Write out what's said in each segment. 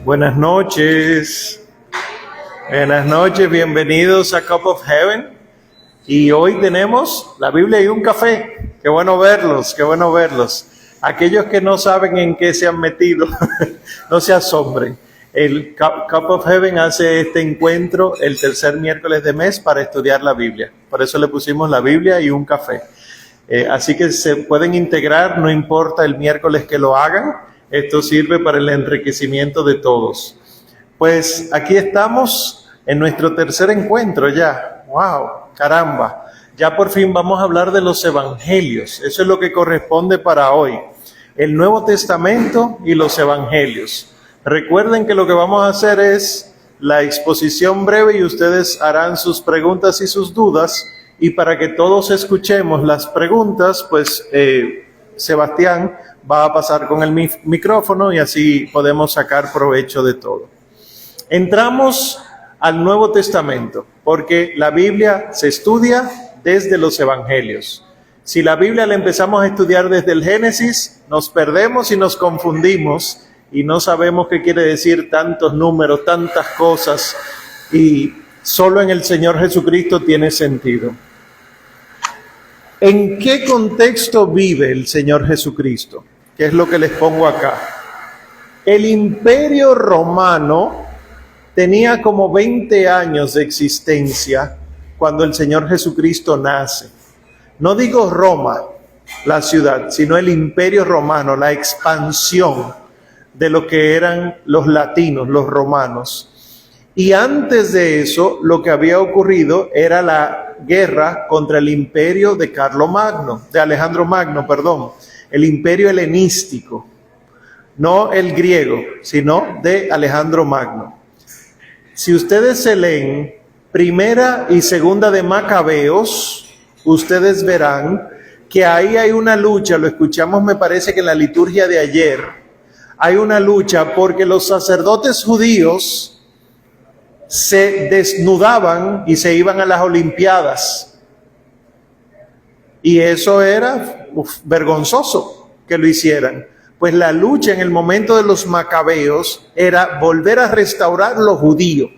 Buenas noches. Buenas noches, bienvenidos a Cup of Heaven. Y hoy tenemos la Biblia y un café. Qué bueno verlos, qué bueno verlos. Aquellos que no saben en qué se han metido, no se asombren. El Cup of Heaven hace este encuentro el tercer miércoles de mes para estudiar la Biblia. Por eso le pusimos la Biblia y un café. Así que se pueden integrar, no importa el miércoles que lo hagan. Esto sirve para el enriquecimiento de todos. Pues aquí estamos en nuestro tercer encuentro ya. ¡Wow! ¡Caramba! Ya por fin vamos a hablar de los evangelios. Eso es lo que corresponde para hoy. El Nuevo Testamento y los evangelios. Recuerden que lo que vamos a hacer es la exposición breve y ustedes harán sus preguntas y sus dudas. Y para que todos escuchemos las preguntas, pues Sebastián va a pasar con el micrófono y así podemos sacar provecho de todo. Entramos al Nuevo Testamento, porque la Biblia se estudia desde los evangelios. Si la Biblia la empezamos a estudiar desde el Génesis, nos perdemos y nos confundimos y no sabemos qué quiere decir tantos números, tantas cosas, y solo en el Señor Jesucristo tiene sentido. ¿En qué contexto vive el Señor Jesucristo? ¿Qué es lo que les pongo acá? El Imperio Romano tenía como 20 años de existencia cuando el Señor Jesucristo nace. No digo Roma, la ciudad, sino el Imperio Romano, la expansión de lo que eran los latinos, los romanos. Y antes de eso, lo que había ocurrido era la guerra contra el imperio de Alejandro Magno, el imperio helenístico, no el griego, sino de Alejandro Magno. Si ustedes se leen Primera y Segunda de Macabeos, ustedes verán que ahí hay una lucha, lo escuchamos me parece que en la liturgia de ayer, hay una lucha porque los sacerdotes judíos se desnudaban y se iban a las Olimpiadas. Y eso era vergonzoso que lo hicieran. Pues la lucha en el momento de los macabeos era volver a restaurar lo judío.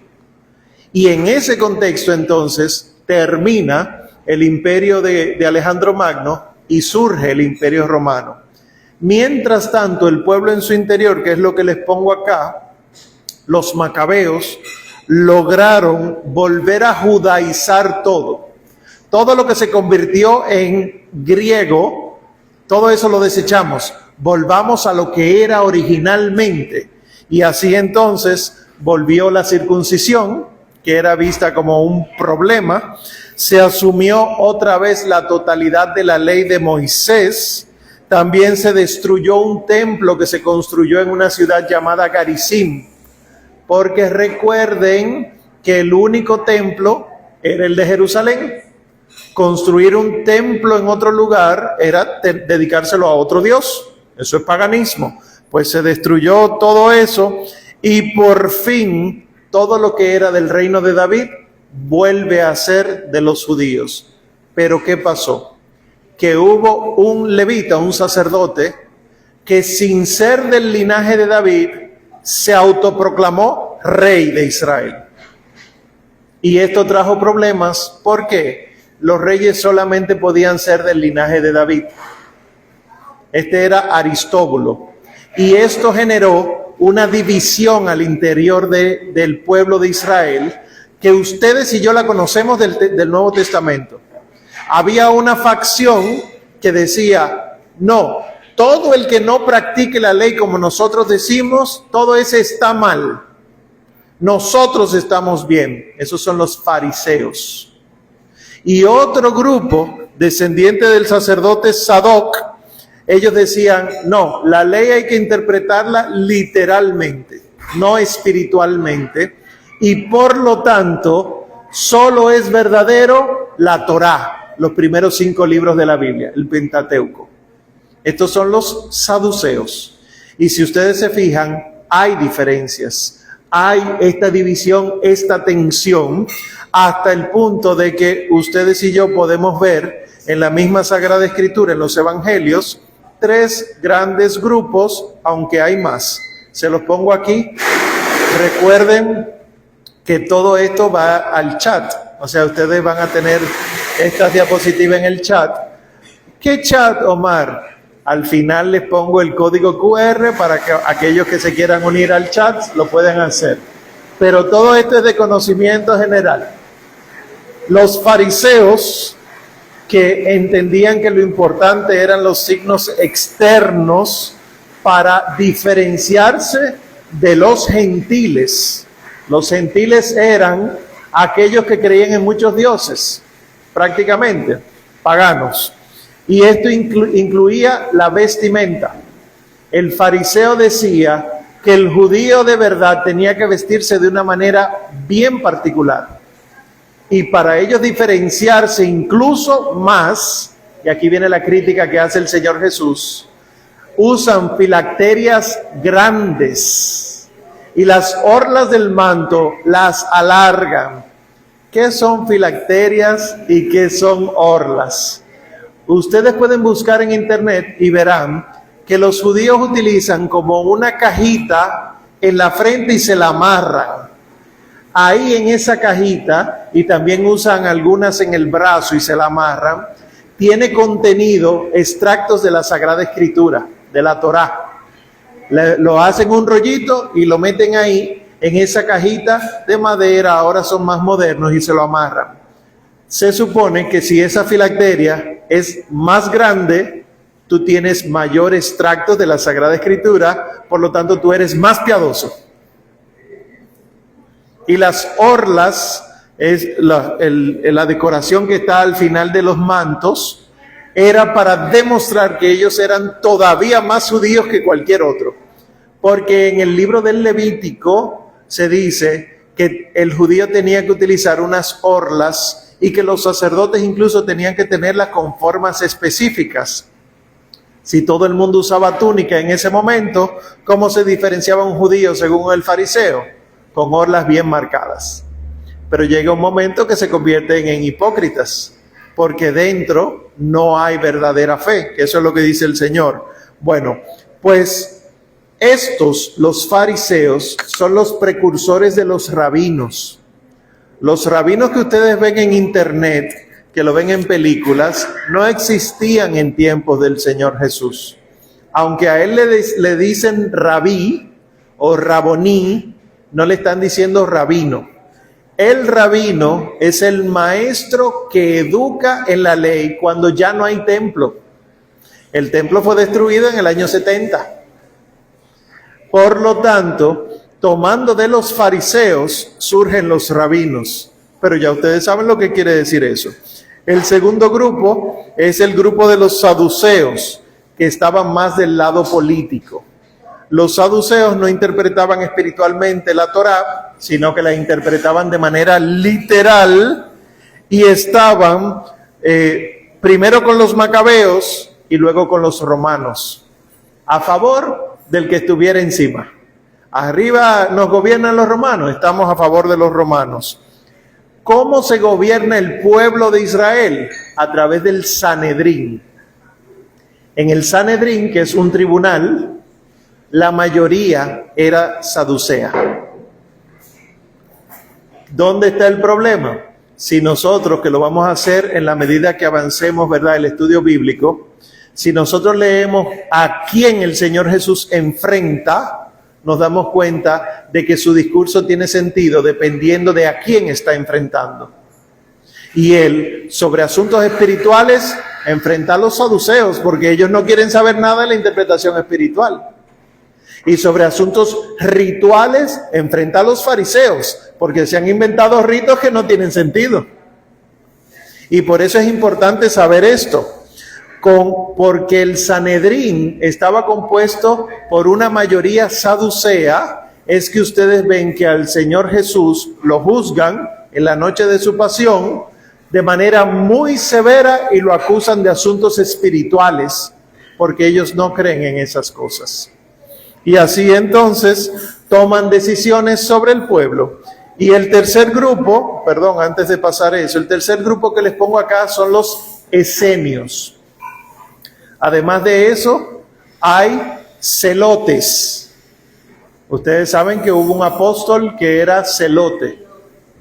Y en ese contexto entonces termina el imperio de Alejandro Magno y surge el imperio romano. Mientras tanto, el pueblo en su interior, que es lo que les pongo acá, los macabeos, lograron volver a judaizar todo. Todo lo que se convirtió en griego, todo eso lo desechamos. Volvamos a lo que era originalmente. Y así entonces volvió la circuncisión, que era vista como un problema. Se asumió otra vez la totalidad de la ley de Moisés. También se destruyó un templo que se construyó en una ciudad llamada Garizim. Porque recuerden que el único templo era el de Jerusalén. Construir un templo en otro lugar era dedicárselo a otro Dios. Eso es paganismo. Pues se destruyó todo eso y por fin todo lo que era del reino de David vuelve a ser de los judíos. Pero ¿qué pasó? Que hubo un levita, un sacerdote, que sin ser del linaje de David, se autoproclamó rey de Israel. Y esto trajo problemas porque los reyes solamente podían ser del linaje de David. Este era Aristóbulo. Y esto generó una división al interior del pueblo de Israel, que ustedes y yo la conocemos del Nuevo Testamento. Había una facción que decía, no, todo el que no practique la ley como nosotros decimos, todo ese está mal. Nosotros estamos bien. Esos son los fariseos. Y otro grupo, descendiente del sacerdote Sadoc, ellos decían, no, la ley hay que interpretarla literalmente, no espiritualmente. Y por lo tanto, solo es verdadero la Torá, los primeros 5 libros de la Biblia, el Pentateuco. Estos son los saduceos. Y si ustedes se fijan, hay diferencias. Hay esta división, esta tensión, hasta el punto de que ustedes y yo podemos ver en la misma Sagrada Escritura, en los Evangelios, 3 grandes grupos, aunque hay más. Se los pongo aquí. Recuerden que todo esto va al chat. O sea, ustedes van a tener estas diapositivas en el chat. ¿Qué chat, Omar? Al final les pongo el código QR para que aquellos que se quieran unir al chat lo puedan hacer. Pero todo esto es de conocimiento general. Los fariseos, que entendían que lo importante eran los signos externos para diferenciarse de los gentiles. Los gentiles eran aquellos que creían en muchos dioses, prácticamente, paganos. Y esto incluía la vestimenta. El fariseo decía que el judío de verdad tenía que vestirse de una manera bien particular. Y para ellos diferenciarse incluso más, y aquí viene la crítica que hace el Señor Jesús, usan filacterias grandes y las orlas del manto las alargan. ¿Qué son filacterias y qué son orlas? Ustedes pueden buscar en internet y verán que los judíos utilizan como una cajita en la frente y se la amarran. Ahí en esa cajita, y también usan algunas en el brazo y se la amarran, tiene contenido extractos de la Sagrada Escritura, de la Torá. Lo hacen un rollito y lo meten ahí en esa cajita de madera, ahora son más modernos, y se lo amarran. Se supone que si esa filacteria es más grande, tú tienes mayor extracto de la Sagrada Escritura, por lo tanto tú eres más piadoso. Y las orlas, es la decoración que está al final de los mantos, era para demostrar que ellos eran todavía más judíos que cualquier otro. Porque en el libro del Levítico se dice que el judío tenía que utilizar unas orlas y que los sacerdotes incluso tenían que tenerlas con formas específicas. Si todo el mundo usaba túnica en ese momento, ¿cómo se diferenciaba un judío según el fariseo? Con orlas bien marcadas. Pero llega un momento que se convierten en hipócritas, porque dentro no hay verdadera fe, que eso es lo que dice el Señor. Bueno, pues estos, los fariseos, son los precursores de los rabinos. Los rabinos que ustedes ven en internet, que lo ven en películas, no existían en tiempos del Señor Jesús. Aunque a él le dicen rabí o raboní, no le están diciendo rabino. El rabino es el maestro que educa en la ley cuando ya no hay templo. El templo fue destruido en el año 70. Por lo tanto, tomando de los fariseos surgen los rabinos. Pero ya ustedes saben lo que quiere decir eso. El segundo grupo es el grupo de los saduceos, que estaban más del lado político. Los saduceos no interpretaban espiritualmente la Torá, sino que la interpretaban de manera literal y estaban primero con los macabeos y luego con los romanos, a favor del que estuviera encima. Arriba nos gobiernan los romanos, estamos a favor de los romanos. ¿Cómo se gobierna el pueblo de Israel? A través del Sanedrín. En el Sanedrín, que es un tribunal, la mayoría era saducea. ¿Dónde está el problema? Si nosotros, que lo vamos a hacer en la medida que avancemos, ¿verdad?, el estudio bíblico, si nosotros leemos a quién el Señor Jesús enfrenta, nos damos cuenta de que su discurso tiene sentido dependiendo de a quién está enfrentando. Y él, sobre asuntos espirituales, enfrenta a los saduceos, porque ellos no quieren saber nada de la interpretación espiritual. Y sobre asuntos rituales, enfrenta a los fariseos, porque se han inventado ritos que no tienen sentido. Y por eso es importante saber esto, porque el Sanedrín estaba compuesto por una mayoría saducea. Es que ustedes ven que al Señor Jesús lo juzgan en la noche de su pasión de manera muy severa y lo acusan de asuntos espirituales, porque ellos no creen en esas cosas. Y así entonces toman decisiones sobre el pueblo. Y el tercer grupo, perdón, antes de pasar eso, el tercer grupo que les pongo acá son los esenios. Además de eso, hay celotes. Ustedes saben que hubo un apóstol que era celote,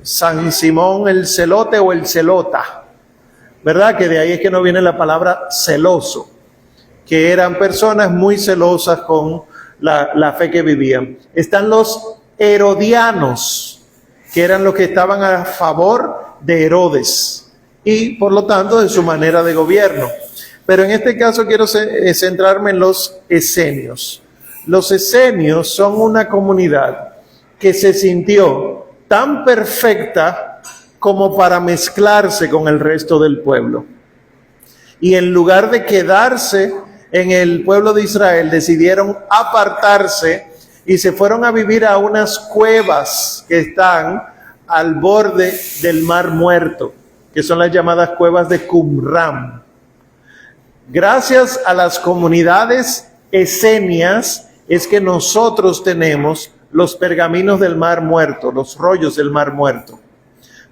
San Simón el celote o el celota, ¿verdad? Que de ahí es que no viene la palabra celoso, que eran personas muy celosas con la fe que vivían. Están los herodianos, que eran los que estaban a favor de Herodes y por lo tanto de su manera de gobierno. Pero en este caso quiero centrarme en los esenios. Los esenios son una comunidad que se sintió tan perfecta como para mezclarse con el resto del pueblo. Y en lugar de quedarse en el pueblo de Israel, decidieron apartarse y se fueron a vivir a unas cuevas que están al borde del Mar Muerto, que son las llamadas cuevas de Qumran. Gracias a las comunidades esenias es que nosotros tenemos los pergaminos del Mar Muerto, los rollos del Mar Muerto,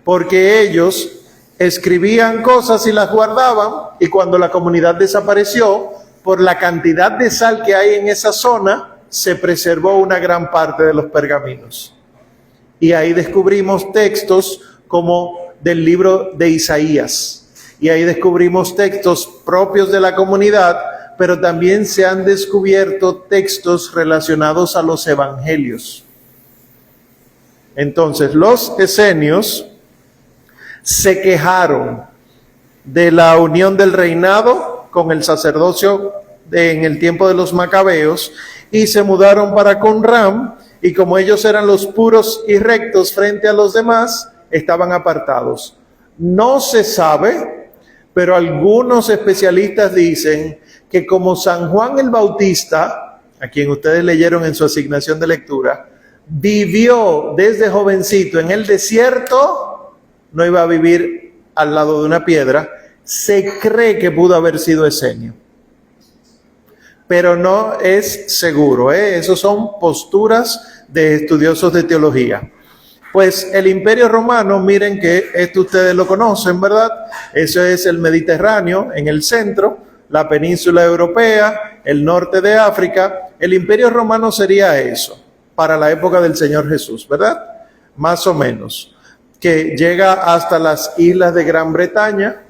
porque ellos escribían cosas y las guardaban, y cuando la comunidad desapareció, por la cantidad de sal que hay en esa zona, se preservó una gran parte de los pergaminos. Y ahí descubrimos textos como del libro de Isaías, y ahí descubrimos textos propios de la comunidad, pero también se han descubierto textos relacionados a los evangelios. Entonces, los esenios se quejaron de la unión del reinado con el sacerdocio en el tiempo de los macabeos y se mudaron para Qumran, y como ellos eran los puros y rectos frente a los demás, estaban apartados. No se sabe, pero algunos especialistas dicen que como San Juan el Bautista, a quien ustedes leyeron en su asignación de lectura, vivió desde jovencito en el desierto, no iba a vivir al lado de una piedra, se cree que pudo haber sido esenio. Pero no es seguro, Esos son posturas de estudiosos de teología. Pues el Imperio Romano, miren que esto ustedes lo conocen, ¿verdad? Eso es el Mediterráneo en el centro, la península europea, el norte de África. El Imperio Romano sería eso, para la época del Señor Jesús, ¿verdad? Más o menos. Que llega hasta las islas de Gran Bretaña,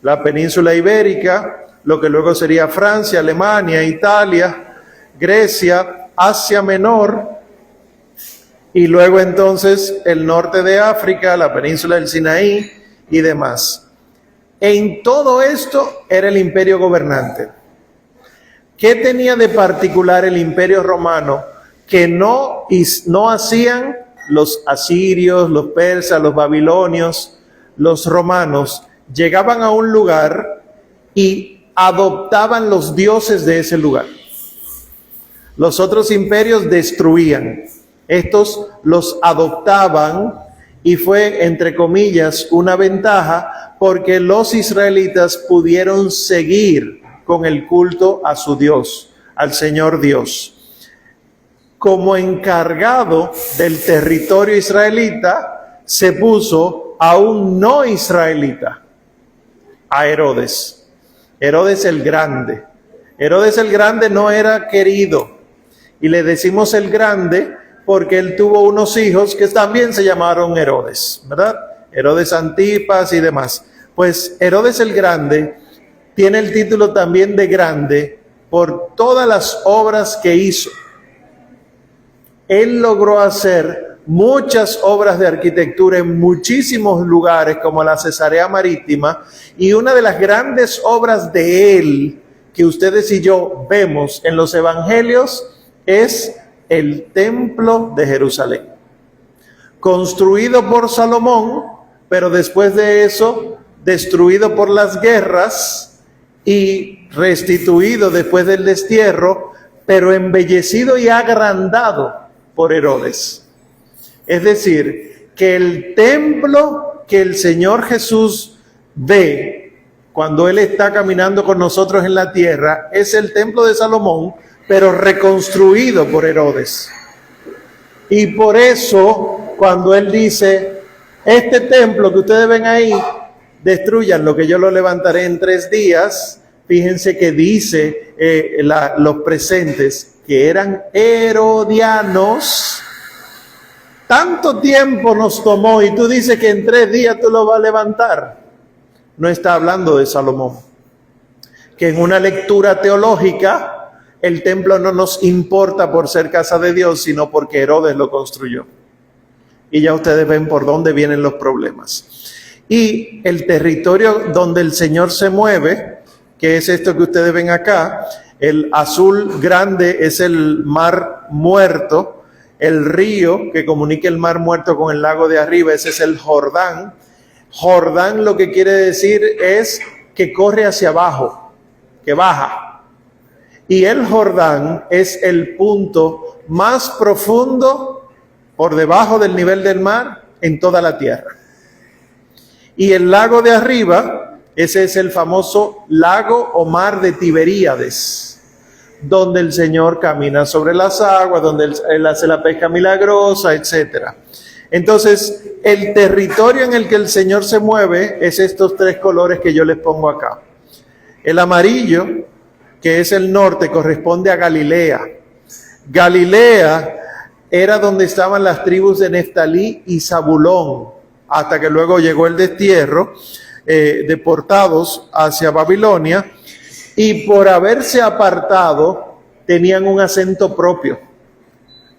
la península ibérica, lo que luego sería Francia, Alemania, Italia, Grecia, Asia Menor, y luego entonces el norte de África, la península del Sinaí y demás. En todo esto era el imperio gobernante. ¿Qué tenía de particular el Imperio Romano que no hacían los asirios, los persas, los babilonios? Los romanos llegaban a un lugar y adoptaban los dioses de ese lugar. Los otros imperios destruían. Estos los adoptaban y fue, entre comillas, una ventaja porque los israelitas pudieron seguir con el culto a su Dios, al Señor Dios. Como encargado del territorio israelita, se puso a un no israelita, a Herodes. Herodes el Grande. Herodes el Grande no era querido, y le decimos el Grande porque él tuvo unos hijos que también se llamaron Herodes, ¿verdad? Herodes Antipas y demás. Pues Herodes el Grande tiene el título también de grande por todas las obras que hizo. Él logró hacer muchas obras de arquitectura en muchísimos lugares, como la Cesarea Marítima, y una de las grandes obras de él que ustedes y yo vemos en los evangelios es el Templo de Jerusalén, construido por Salomón, pero después de eso destruido por las guerras y restituido después del destierro, pero embellecido y agrandado por Herodes. Es decir, que el templo que el Señor Jesús ve cuando Él está caminando con nosotros en la tierra es el templo de Salomón, pero reconstruido por Herodes. Y por eso, cuando Él dice, este templo que ustedes ven ahí, destruyanlo, que yo lo levantaré en 3 días, fíjense que dice los presentes, que eran herodianos. Tanto tiempo nos tomó y tú dices que en 3 días tú lo vas a levantar. No está hablando de Salomón. Que en una lectura teológica, el templo no nos importa por ser casa de Dios, sino porque Herodes lo construyó. Y ya ustedes ven por dónde vienen los problemas. Y el territorio donde el Señor se mueve, que es esto que ustedes ven acá, el azul grande es el Mar Muerto. El río que comunica el Mar Muerto con el lago de arriba, ese es el Jordán. Jordán lo que quiere decir es que corre hacia abajo, que baja. Y el Jordán es el punto más profundo por debajo del nivel del mar en toda la tierra. Y el lago de arriba, ese es el famoso lago o mar de Tiberíades, donde el Señor camina sobre las aguas, donde Él hace la pesca milagrosa, etc. Entonces, el territorio en el que el Señor se mueve es estos 3 colores que yo les pongo acá. El amarillo, que es el norte, corresponde a Galilea. Galilea era donde estaban las tribus de Neftalí y Zabulón, hasta que luego llegó el destierro, deportados hacia Babilonia. Y por haberse apartado, tenían un acento propio.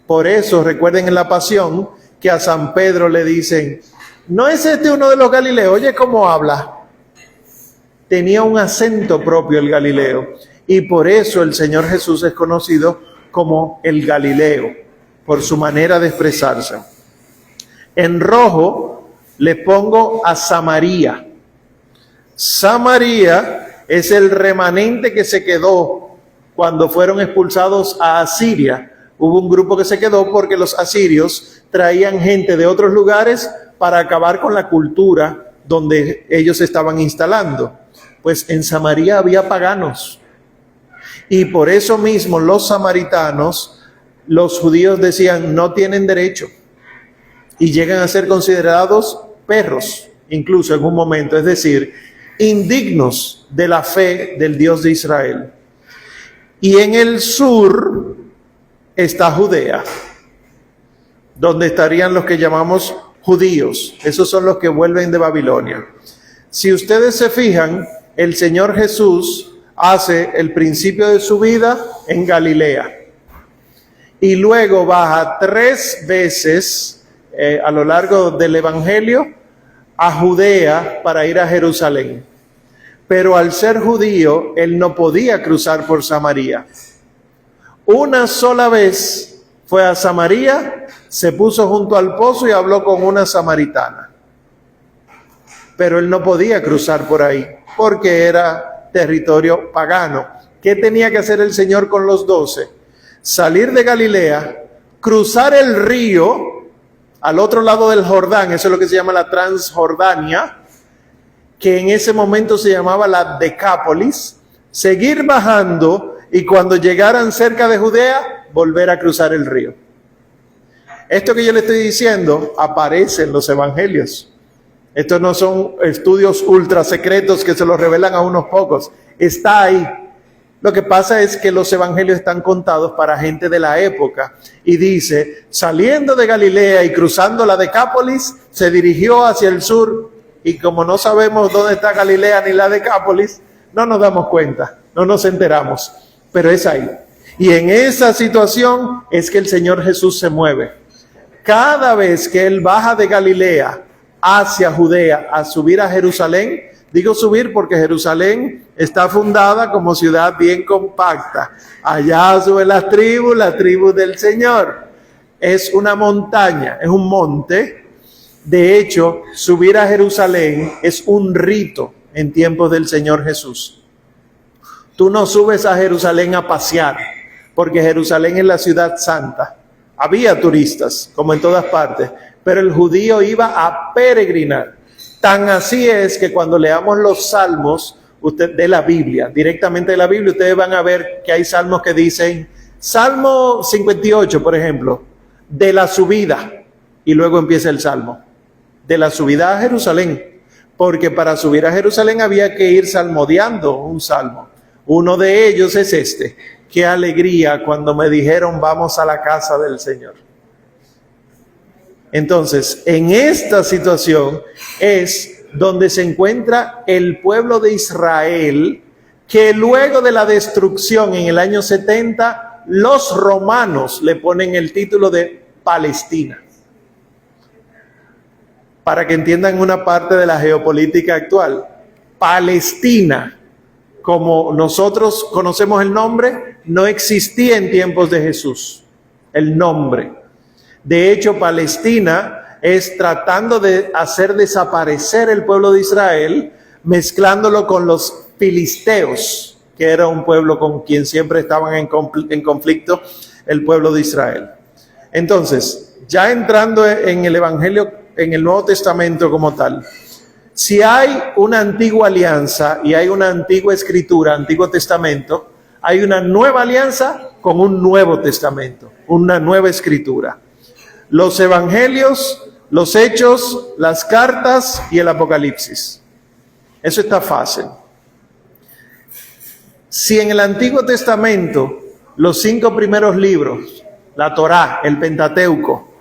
Por eso, recuerden en la Pasión, que a San Pedro le dicen, ¿no es este uno de los Galileos? Oye, ¿cómo habla? Tenía un acento propio el Galileo. Y por eso el Señor Jesús es conocido como el Galileo, por su manera de expresarse. En rojo le pongo a Samaria. Samaria es el remanente que se quedó cuando fueron expulsados a Asiria. Hubo un grupo que se quedó porque los asirios traían gente de otros lugares para acabar con la cultura donde ellos estaban instalando. Pues en Samaria había paganos. Y por eso mismo los samaritanos, los judíos decían, no tienen derecho. Y llegan a ser considerados perros, incluso en un momento. Es decir, indignos de la fe del Dios de Israel. Y en el sur está Judea, donde estarían los que llamamos judíos. Esos son los que vuelven de Babilonia. Si ustedes se fijan, el Señor Jesús hace el principio de su vida en Galilea. Y luego baja 3 veces a lo largo del Evangelio a Judea para ir a Jerusalén. Pero al ser judío, él no podía cruzar por Samaria. Una sola vez fue a Samaria, se puso junto al pozo y habló con una samaritana. Pero él no podía cruzar por ahí, porque era territorio pagano. ¿Qué tenía que hacer el Señor con los 12? Salir de Galilea, cruzar el río al otro lado del Jordán, eso es lo que se llama la Transjordania, que en ese momento se llamaba la Decápolis, seguir bajando y cuando llegaran cerca de Judea, volver a cruzar el río. Esto que yo le estoy diciendo aparece en los evangelios. Estos no son estudios ultra secretos que se los revelan a unos pocos. Está ahí. Lo que pasa es que los evangelios están contados para gente de la época. Y dice, saliendo de Galilea y cruzando la Decápolis, se dirigió hacia el sur. Y como no sabemos dónde está Galilea ni la Decápolis, no nos damos cuenta, no nos enteramos. Pero es ahí. Y en esa situación es que el Señor Jesús se mueve. Cada vez que Él baja de Galilea hacia Judea a subir a Jerusalén, digo subir porque Jerusalén está fundada como ciudad bien compacta. Allá suben las tribus del Señor. Es una montaña, es un monte. De hecho, subir a Jerusalén es un rito en tiempos del Señor Jesús. Tú no subes a Jerusalén a pasear, porque Jerusalén es la ciudad santa. Había turistas, como en todas partes, pero el judío iba a peregrinar. Tan así es que cuando leamos los salmos de la Biblia, directamente de la Biblia, ustedes van a ver que hay salmos que dicen, Salmo 58, por ejemplo, de la subida, y luego empieza el salmo, de la subida a Jerusalén, porque para subir a Jerusalén había que ir salmodiando un salmo. Uno de ellos es este, qué alegría cuando me dijeron vamos a la casa del Señor. Entonces, en esta situación es donde se encuentra el pueblo de Israel, que luego de la destrucción en el año 70, los romanos le ponen el título de Palestina. Para que entiendan una parte de la geopolítica actual. Palestina, como nosotros conocemos el nombre, no existía en tiempos de Jesús, el nombre. De hecho, Palestina es tratando de hacer desaparecer el pueblo de Israel, mezclándolo con los filisteos, que era un pueblo con quien siempre estaban en conflicto el pueblo de Israel. Entonces, ya entrando en el Evangelio, en el Nuevo Testamento como tal, si hay una antigua alianza y hay una antigua escritura, Antiguo Testamento, hay una nueva alianza con un Nuevo Testamento, una nueva escritura. Los evangelios, los hechos, las cartas y el Apocalipsis. Eso está fácil. Si en el Antiguo Testamento los 5 primeros libros, la Torá, el Pentateuco,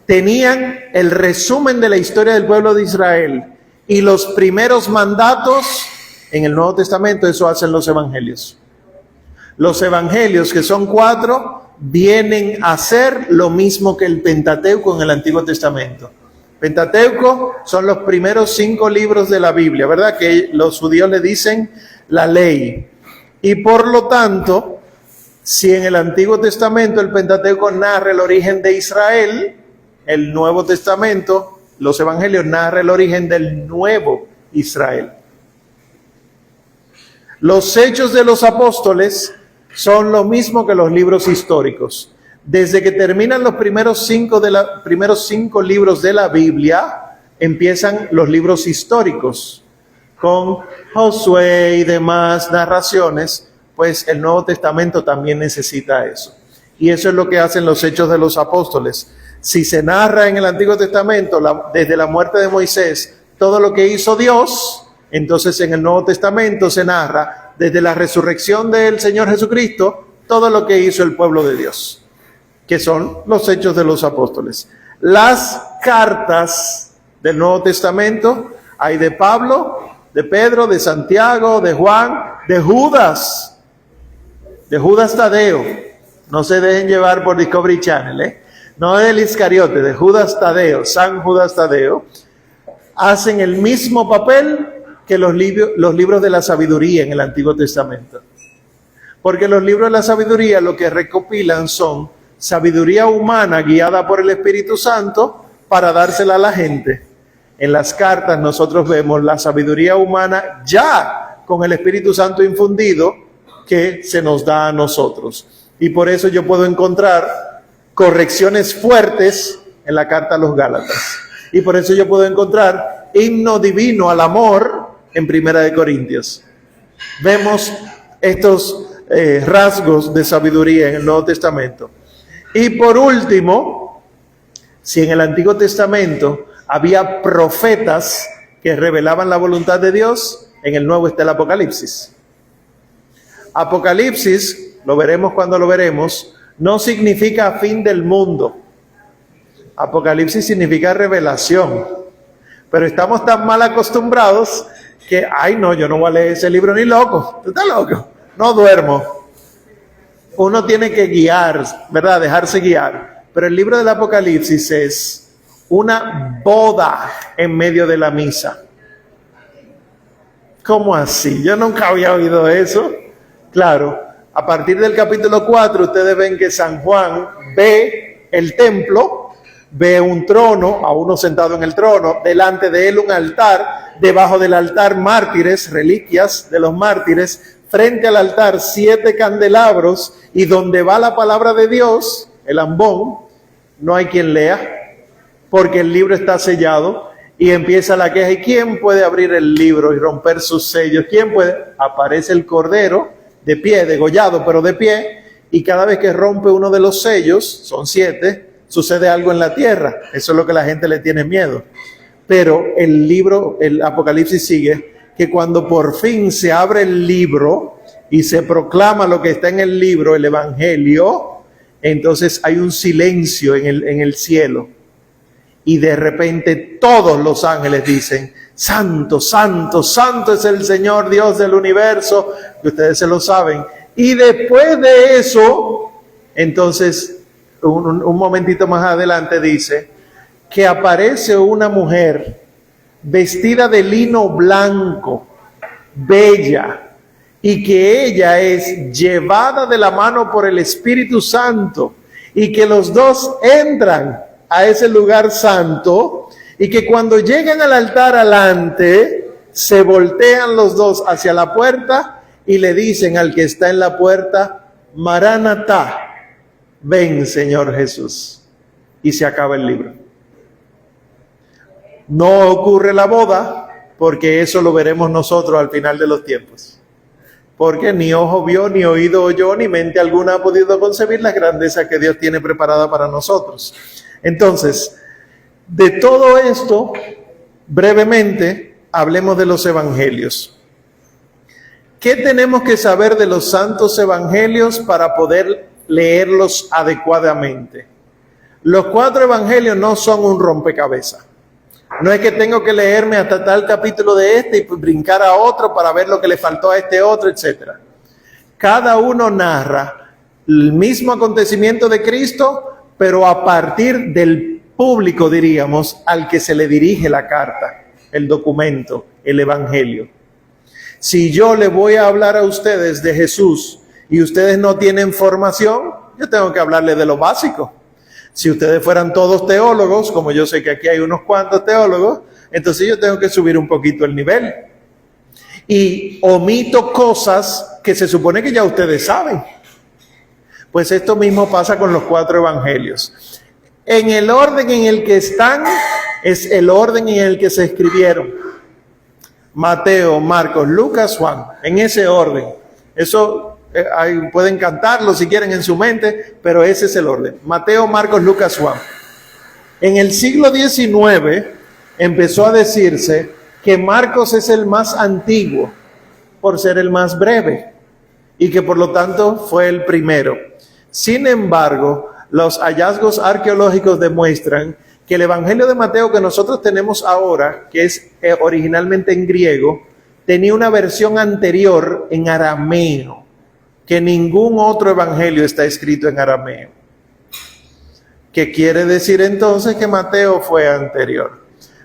tenían el resumen de la historia del pueblo de Israel y los primeros mandatos, en el Nuevo Testamento eso hacen los evangelios. Los evangelios, que son 4, vienen a ser lo mismo que el Pentateuco en el Antiguo Testamento. Pentateuco son los primeros 5 libros de la Biblia, ¿verdad? Que los judíos le dicen la ley. Y por lo tanto, si en el Antiguo Testamento el Pentateuco narra el origen de Israel, el Nuevo Testamento, los evangelios narran el origen del nuevo Israel. Los hechos de los apóstoles son lo mismo que los libros históricos. Desde que terminan los primeros 5 libros de la Biblia, empiezan los libros históricos, con Josué y demás narraciones, pues el Nuevo Testamento también necesita eso. Y eso es lo que hacen los hechos de los apóstoles. Si se narra en el Antiguo Testamento, desde la muerte de Moisés, todo lo que hizo Dios, entonces en el Nuevo Testamento se narra desde la resurrección del Señor Jesucristo, todo lo que hizo el pueblo de Dios, que son los hechos de los apóstoles. Las cartas del Nuevo Testamento hay de Pablo, de Pedro, de Santiago, de Juan, de Judas Tadeo. No se dejen llevar por Discovery Channel, No del Iscariote, de Judas Tadeo, San Judas Tadeo. Hacen el mismo papel que los libros de la sabiduría en el Antiguo Testamento. Porque los libros de la sabiduría lo que recopilan son sabiduría humana guiada por el Espíritu Santo para dársela a la gente. En las cartas nosotros vemos la sabiduría humana ya con el Espíritu Santo infundido que se nos da a nosotros. Y por eso yo puedo encontrar correcciones fuertes en la carta a los Gálatas. Y por eso yo puedo encontrar himno divino al amor en Primera de Corintios. Vemos estos rasgos de sabiduría en el Nuevo Testamento. Y por último, si en el Antiguo Testamento había profetas que revelaban la voluntad de Dios, en el Nuevo está el Apocalipsis. Apocalipsis, lo veremos cuando lo veremos, no significa fin del mundo. Apocalipsis significa revelación. Pero estamos tan mal acostumbrados que, no, yo no voy a leer ese libro ni loco. ¿Tú estás loco? No duermo. Uno tiene que guiar, ¿verdad? Dejarse guiar. Pero el libro del Apocalipsis es una boda en medio de la misa. ¿Cómo así? Yo nunca había oído eso. Claro, a partir del capítulo 4 ustedes ven que San Juan ve el templo, ve un trono, a uno sentado en el trono, delante de él un altar, debajo del altar mártires, reliquias de los mártires, frente al altar 7 candelabros, y donde va la palabra de Dios, el ambón, no hay quien lea, porque el libro está sellado, y empieza la queja. ¿Y quién puede abrir el libro y romper sus sellos? ¿Quién puede? Aparece el Cordero, de pie, degollado, pero de pie, y cada vez que rompe uno de los sellos, son 7, sucede algo en la tierra. Eso es lo que la gente le tiene miedo. Pero el libro, el Apocalipsis sigue, que cuando por fin se abre el libro y se proclama lo que está en el libro, el Evangelio, entonces hay un silencio en el cielo. Y de repente todos los ángeles dicen, santo, santo, santo es el Señor Dios del universo, que ustedes se lo saben. Y después de eso, entonces, un momentito más adelante dice, que aparece una mujer vestida de lino blanco, bella, y que ella es llevada de la mano por el Espíritu Santo, y que los dos entran a ese lugar santo, y que cuando llegan al altar alante, se voltean los dos hacia la puerta y le dicen al que está en la puerta, Maranatá, ven Señor Jesús. Y se acaba el libro. No ocurre la boda, porque eso lo veremos nosotros al final de los tiempos. Porque ni ojo vio, ni oído oyó, ni mente alguna ha podido concebir la grandeza que Dios tiene preparada para nosotros. Entonces, de todo esto, brevemente, hablemos de los evangelios. ¿Qué tenemos que saber de los santos evangelios para poder leerlos adecuadamente? Los 4 evangelios no son un rompecabezas. No es que tengo que leerme hasta tal capítulo de este y brincar a otro para ver lo que le faltó a este otro, etc. Cada uno narra el mismo acontecimiento de Cristo, pero a partir del público, diríamos, al que se le dirige la carta, el documento, el evangelio. Si yo le voy a hablar a ustedes de Jesús y ustedes no tienen formación, yo tengo que hablarles de lo básico. Si ustedes fueran todos teólogos, como yo sé que aquí hay unos cuantos teólogos, entonces yo tengo que subir un poquito el nivel. Y omito cosas que se supone que ya ustedes saben. Pues esto mismo pasa con los 4 evangelios. En el orden en el que están, es el orden en el que se escribieron. Mateo, Marcos, Lucas, Juan, en ese orden. Eso pueden cantarlo si quieren en su mente, pero ese es el orden. Mateo, Marcos, Lucas, Juan. En el siglo XIX empezó a decirse que Marcos es el más antiguo por ser el más breve y que por lo tanto fue el primero. Sin embargo, los hallazgos arqueológicos demuestran que el Evangelio de Mateo que nosotros tenemos ahora, que es originalmente en griego, tenía una versión anterior en arameo, que ningún otro evangelio está escrito en arameo. ¿Qué quiere decir entonces? Que Mateo fue anterior.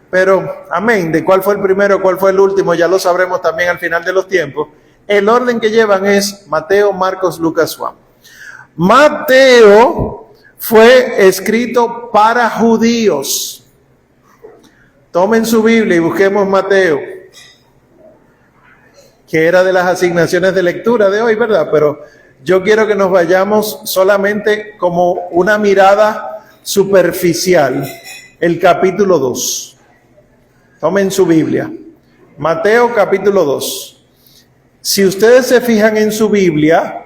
Pero, amén, de cuál fue el primero, cuál fue el último, ya lo sabremos también al final de los tiempos. El orden que llevan es Mateo, Marcos, Lucas, Juan. Mateo fue escrito para judíos. Tomen su Biblia y busquemos Mateo, que era de las asignaciones de lectura de hoy, ¿verdad? Pero yo quiero que nos vayamos solamente como una mirada superficial, el capítulo 2. Tomen su Biblia. Mateo capítulo 2. Si ustedes se fijan en su Biblia,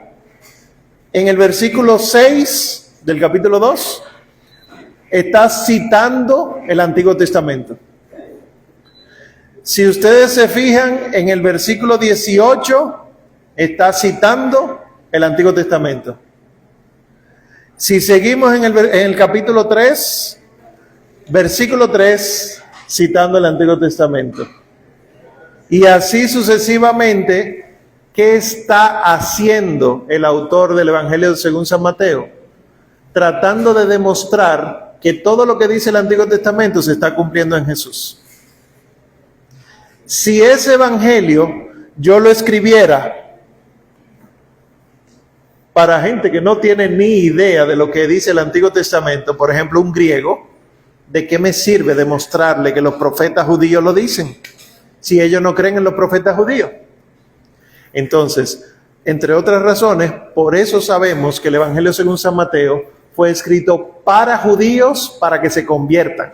en el versículo 6 del capítulo 2, está citando el Antiguo Testamento. Si ustedes se fijan en el versículo 18, está citando el Antiguo Testamento. Si seguimos en el capítulo 3, versículo 3, citando el Antiguo Testamento. Y así sucesivamente, ¿qué está haciendo el autor del Evangelio según San Mateo? Tratando de demostrar que todo lo que dice el Antiguo Testamento se está cumpliendo en Jesús. Si ese evangelio yo lo escribiera para gente que no tiene ni idea de lo que dice el Antiguo Testamento, por ejemplo, un griego, ¿de qué me sirve demostrarle que los profetas judíos lo dicen si ellos no creen en los profetas judíos? Entonces, entre otras razones, por eso sabemos que el Evangelio según San Mateo fue escrito para judíos para que se conviertan.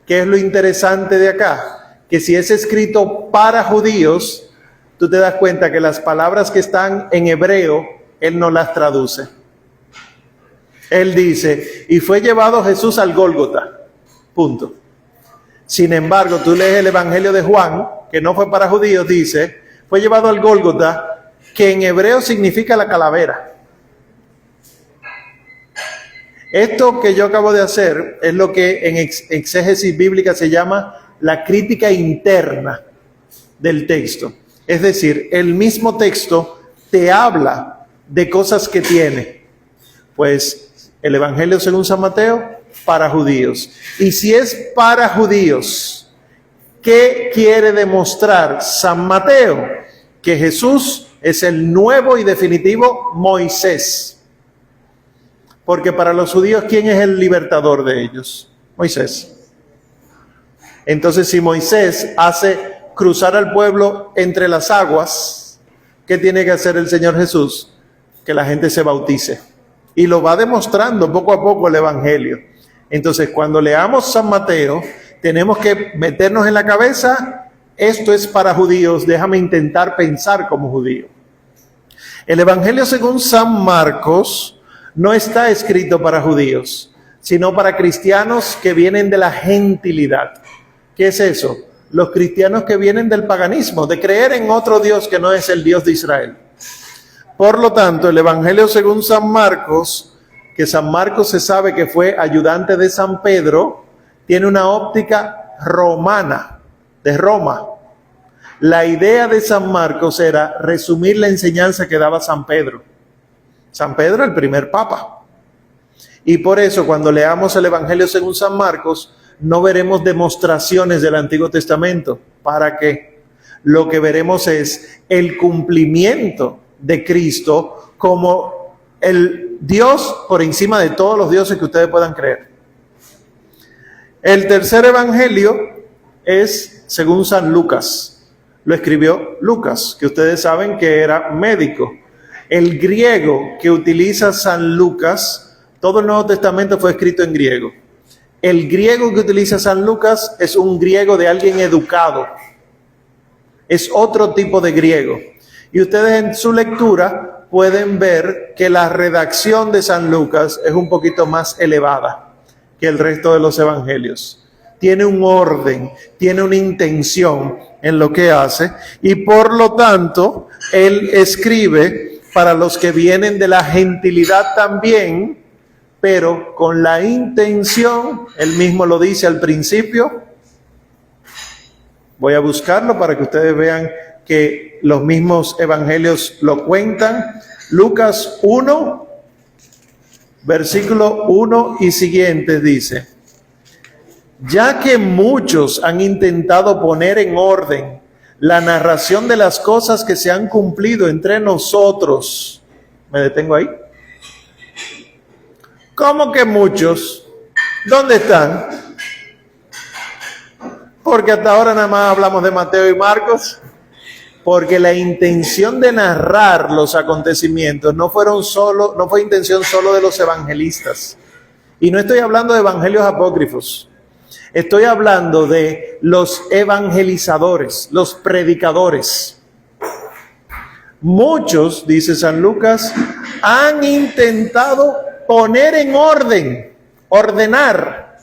¿Qué es lo interesante de acá? Que si es escrito para judíos, tú te das cuenta que las palabras que están en hebreo, él no las traduce. Él dice, y fue llevado Jesús al Gólgota, punto. Sin embargo, tú lees el Evangelio de Juan, que no fue para judíos, dice, fue llevado al Gólgota, que en hebreo significa la calavera. Esto que yo acabo de hacer es lo que en exégesis bíblica se llama la crítica interna del texto. Es decir, el mismo texto te habla de cosas que tiene. Pues el Evangelio según San Mateo, para judíos. Y si es para judíos, ¿qué quiere demostrar San Mateo? Que Jesús es el nuevo y definitivo Moisés. Porque para los judíos, ¿quién es el libertador de ellos? Moisés. Entonces, si Moisés hace cruzar al pueblo entre las aguas, ¿qué tiene que hacer el Señor Jesús? Que la gente se bautice. Y lo va demostrando poco a poco el Evangelio. Entonces, cuando leamos San Mateo, tenemos que meternos en la cabeza, esto es para judíos, déjame intentar pensar como judío. El Evangelio según San Marcos no está escrito para judíos, sino para cristianos que vienen de la gentilidad. ¿Qué es eso? Los cristianos que vienen del paganismo, de creer en otro Dios que no es el Dios de Israel. Por lo tanto, el Evangelio según San Marcos, que San Marcos se sabe que fue ayudante de San Pedro, tiene una óptica romana, de Roma. La idea de San Marcos era resumir la enseñanza que daba San Pedro. San Pedro, el primer papa. Y por eso, cuando leamos el Evangelio según San Marcos, no veremos demostraciones del Antiguo Testamento. ¿Para qué? Lo que veremos es el cumplimiento de Cristo como el Dios por encima de todos los dioses que ustedes puedan creer. El tercer evangelio es según San Lucas. Lo escribió Lucas, que ustedes saben que era médico. El griego que utiliza San Lucas, todo el Nuevo Testamento fue escrito en griego. El griego que utiliza San Lucas es un griego de alguien educado. Es otro tipo de griego. Y ustedes en su lectura pueden ver que la redacción de San Lucas es un poquito más elevada que el resto de los evangelios. Tiene un orden, tiene una intención en lo que hace y por lo tanto él escribe para los que vienen de la gentilidad también, pero con la intención, él mismo lo dice al principio. Voy a buscarlo para que ustedes vean que los mismos evangelios lo cuentan. Lucas 1, versículo 1 y siguientes dice: ya que muchos han intentado poner en orden la narración de las cosas que se han cumplido entre nosotros. ¿Me detengo ahí? ¿Cómo que muchos? ¿Dónde están? Porque hasta ahora nada más hablamos de Mateo y Marcos. Porque la intención de narrar los acontecimientos no fue intención solo de los evangelistas. Y no estoy hablando de evangelios apócrifos. Estoy hablando de los evangelizadores, los predicadores. Muchos, dice San Lucas, han intentado poner en orden, ordenar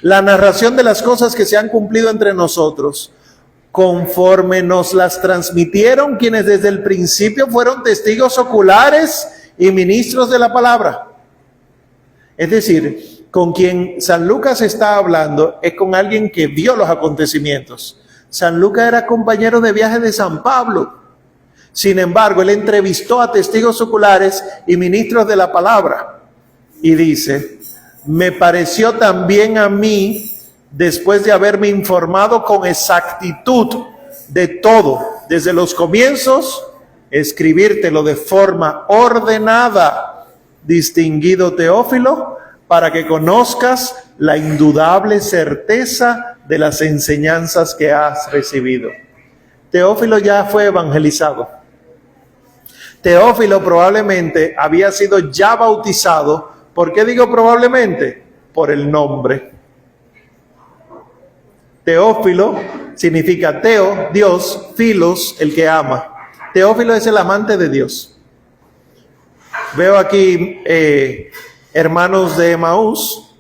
la narración de las cosas que se han cumplido entre nosotros, conforme nos las transmitieron quienes desde el principio fueron testigos oculares y ministros de la palabra. Es decir, con quien San Lucas está hablando es con alguien que vio los acontecimientos. San Lucas era compañero de viaje de San Pablo. Sin embargo, él entrevistó a testigos oculares y ministros de la palabra. Y dice: me pareció también a mí, después de haberme informado con exactitud de todo, desde los comienzos, escribírtelo de forma ordenada, distinguido Teófilo, para que conozcas la indudable certeza de las enseñanzas que has recibido. Teófilo ya fue evangelizado. Teófilo probablemente había sido ya bautizado. ¿Por qué digo probablemente? Por el nombre. Teófilo significa Teo, Dios, Filos, el que ama. Teófilo es el amante de Dios. Veo aquí hermanos de Emaús.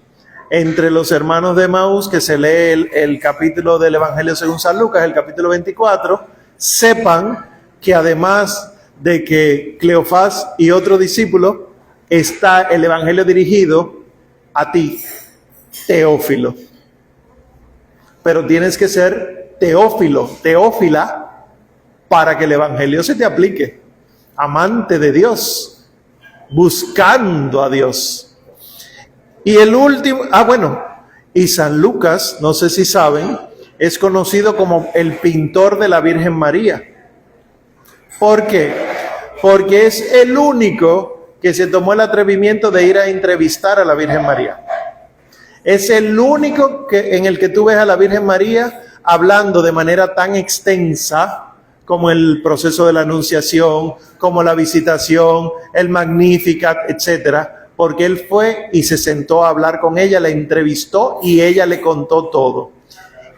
Entre los hermanos de Emaús que se lee el capítulo del Evangelio según San Lucas, el capítulo 24, sepan que además de que Cleofás y otro discípulo, está el evangelio dirigido a ti, Teófilo. Pero tienes que ser Teófilo, Teófila, para que el evangelio se te aplique. Amante de Dios, buscando a Dios. Y el último, y San Lucas, no sé si saben, es conocido como el pintor de la Virgen María. ¿Por qué? Porque es el único que se tomó el atrevimiento de ir a entrevistar a la Virgen María. Es el único en el que tú ves a la Virgen María hablando de manera tan extensa como el proceso de la Anunciación, como la visitación, el Magnificat, etcétera, porque él fue y se sentó a hablar con ella, la entrevistó y ella le contó todo.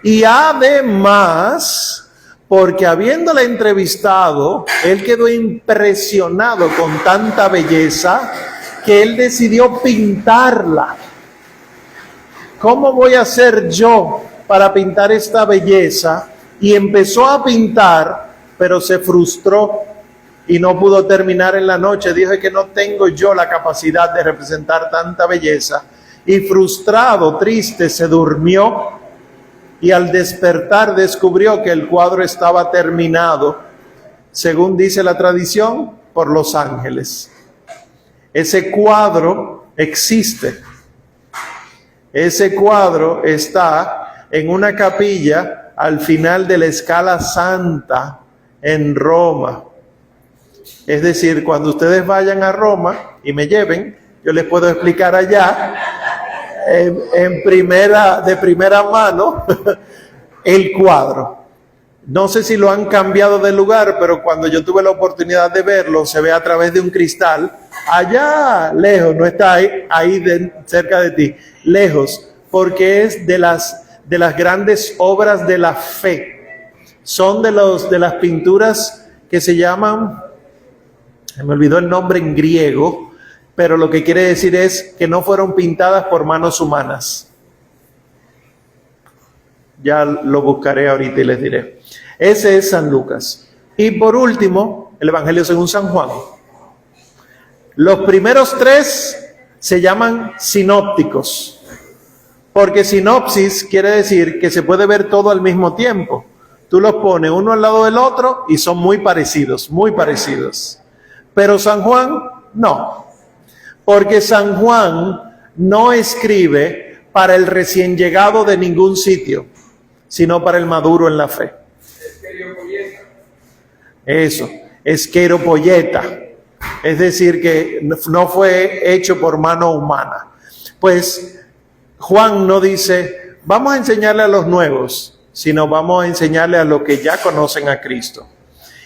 Y además, porque habiéndola entrevistado, él quedó impresionado con tanta belleza que él decidió pintarla. ¿Cómo voy a hacer yo para pintar esta belleza? Y empezó a pintar, pero se frustró y no pudo terminar en la noche. Dijo que no tengo yo la capacidad de representar tanta belleza. Y frustrado, triste, se durmió. Y al despertar descubrió que el cuadro estaba terminado, según dice la tradición, por los ángeles. Ese cuadro existe. Ese cuadro está en una capilla al final de la Scala Santa en Roma. Es decir, cuando ustedes vayan a Roma y me lleven, yo les puedo explicar allá de primera mano el cuadro. No sé si lo han cambiado de lugar, pero cuando yo tuve la oportunidad de verlo, se ve a través de un cristal, allá lejos, no está cerca de ti, lejos, porque es de las grandes obras de la fe. Son de las pinturas que se llaman, me olvidó el nombre en griego, pero lo que quiere decir es que no fueron pintadas por manos humanas. Ya lo buscaré ahorita y les diré. Ese es San Lucas. Y por último, el Evangelio según San Juan. Los primeros tres se llaman sinópticos, porque sinopsis quiere decir que se puede ver todo al mismo tiempo. Tú los pones uno al lado del otro y son muy parecidos, muy parecidos. Pero San Juan, no. Porque San Juan no escribe para el recién llegado de ningún sitio, sino para el maduro en la fe. Eso, esqueropolleta. Es decir, que no fue hecho por mano humana. Pues Juan no dice, vamos a enseñarle a los nuevos, sino vamos a enseñarle a los que ya conocen a Cristo.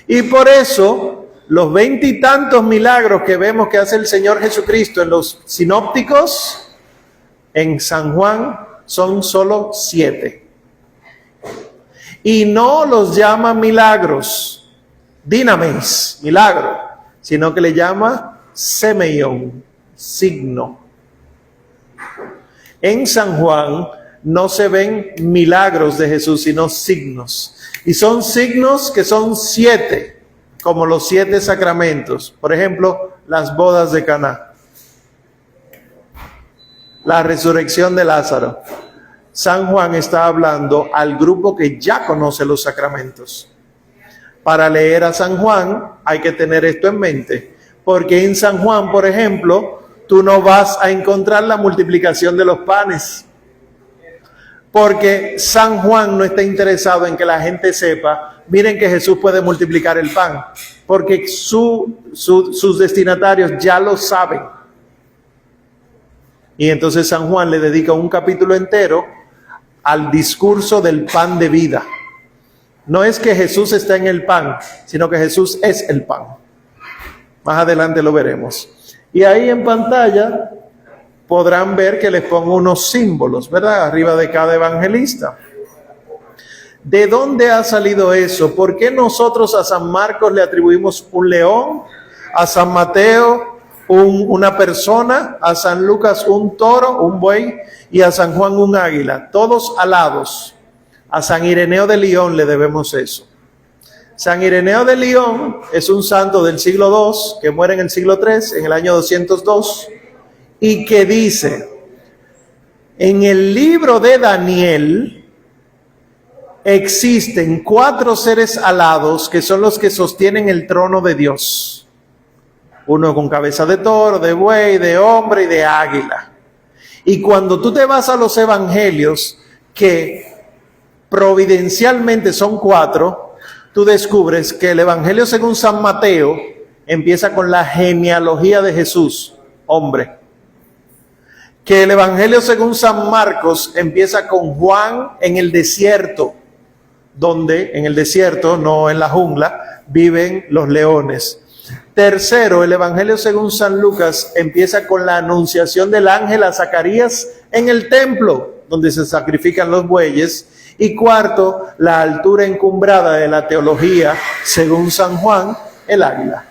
Y por eso, los 20 y tantos milagros que vemos que hace el Señor Jesucristo en los sinópticos, en San Juan son solo 7. Y no los llama milagros, dinamis, milagro, sino que le llama semeion, signo. En San Juan no se ven milagros de Jesús, sino signos. Y son signos que son 7, como los 7 sacramentos. Por ejemplo, las bodas de Caná, la resurrección de Lázaro. San Juan está hablando al grupo que ya conoce los sacramentos. Para leer a San Juan hay que tener esto en mente, porque en San Juan, por ejemplo, tú no vas a encontrar la multiplicación de los panes, porque San Juan no está interesado en que la gente sepa, miren que Jesús puede multiplicar el pan, porque sus destinatarios ya lo saben. Y entonces San Juan le dedica un capítulo entero al discurso del pan de vida. No es que Jesús está en el pan, sino que Jesús es el pan. Más adelante lo veremos. Y ahí en pantalla podrán ver que les pongo unos símbolos, ¿verdad? Arriba de cada evangelista. ¿De dónde ha salido eso? ¿Por qué nosotros a San Marcos le atribuimos un león, a San Mateo una persona, a San Lucas un toro, un buey, y a San Juan un águila? Todos alados. A San Ireneo de León le debemos eso. San Ireneo de Lyon es un santo del siglo II que muere en el siglo III, en el año 202, y que dice, en el libro de Daniel existen 4 seres alados que son los que sostienen el trono de Dios. Uno con cabeza de toro, de buey, de hombre y de águila. Y cuando tú te vas a los evangelios, que providencialmente son 4, tú descubres que el evangelio según San Mateo empieza con la genealogía de Jesús, hombre. Que el evangelio según San Marcos empieza con Juan en el desierto, donde en el desierto, no en la jungla, viven los leones. Tercero, el evangelio según San Lucas empieza con la anunciación del ángel a Zacarías en el templo, donde se sacrifican los bueyes. Y cuarto, la altura encumbrada de la teología según San Juan, el águila.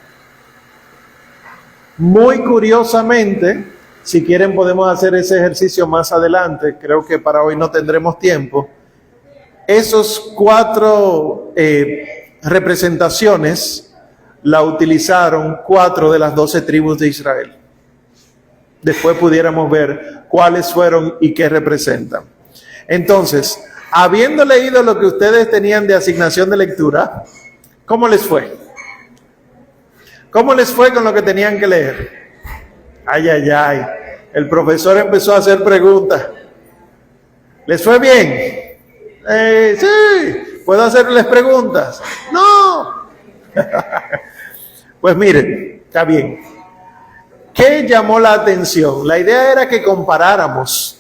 Muy curiosamente, si quieren podemos hacer ese ejercicio más adelante, creo que para hoy no tendremos tiempo. Esos 4 representaciones la utilizaron 4 de las 12 tribus de Israel. Después pudiéramos ver cuáles fueron y qué representan. Entonces, habiendo leído lo que ustedes tenían de asignación de lectura, ¿cómo les fue? ¿Cómo les fue con lo que tenían que leer? Ay, ay, ay. El profesor empezó a hacer preguntas. ¿Les fue bien? Sí. ¿Puedo hacerles preguntas? No. Pues miren, está bien. ¿Qué llamó la atención? La idea era que comparáramos.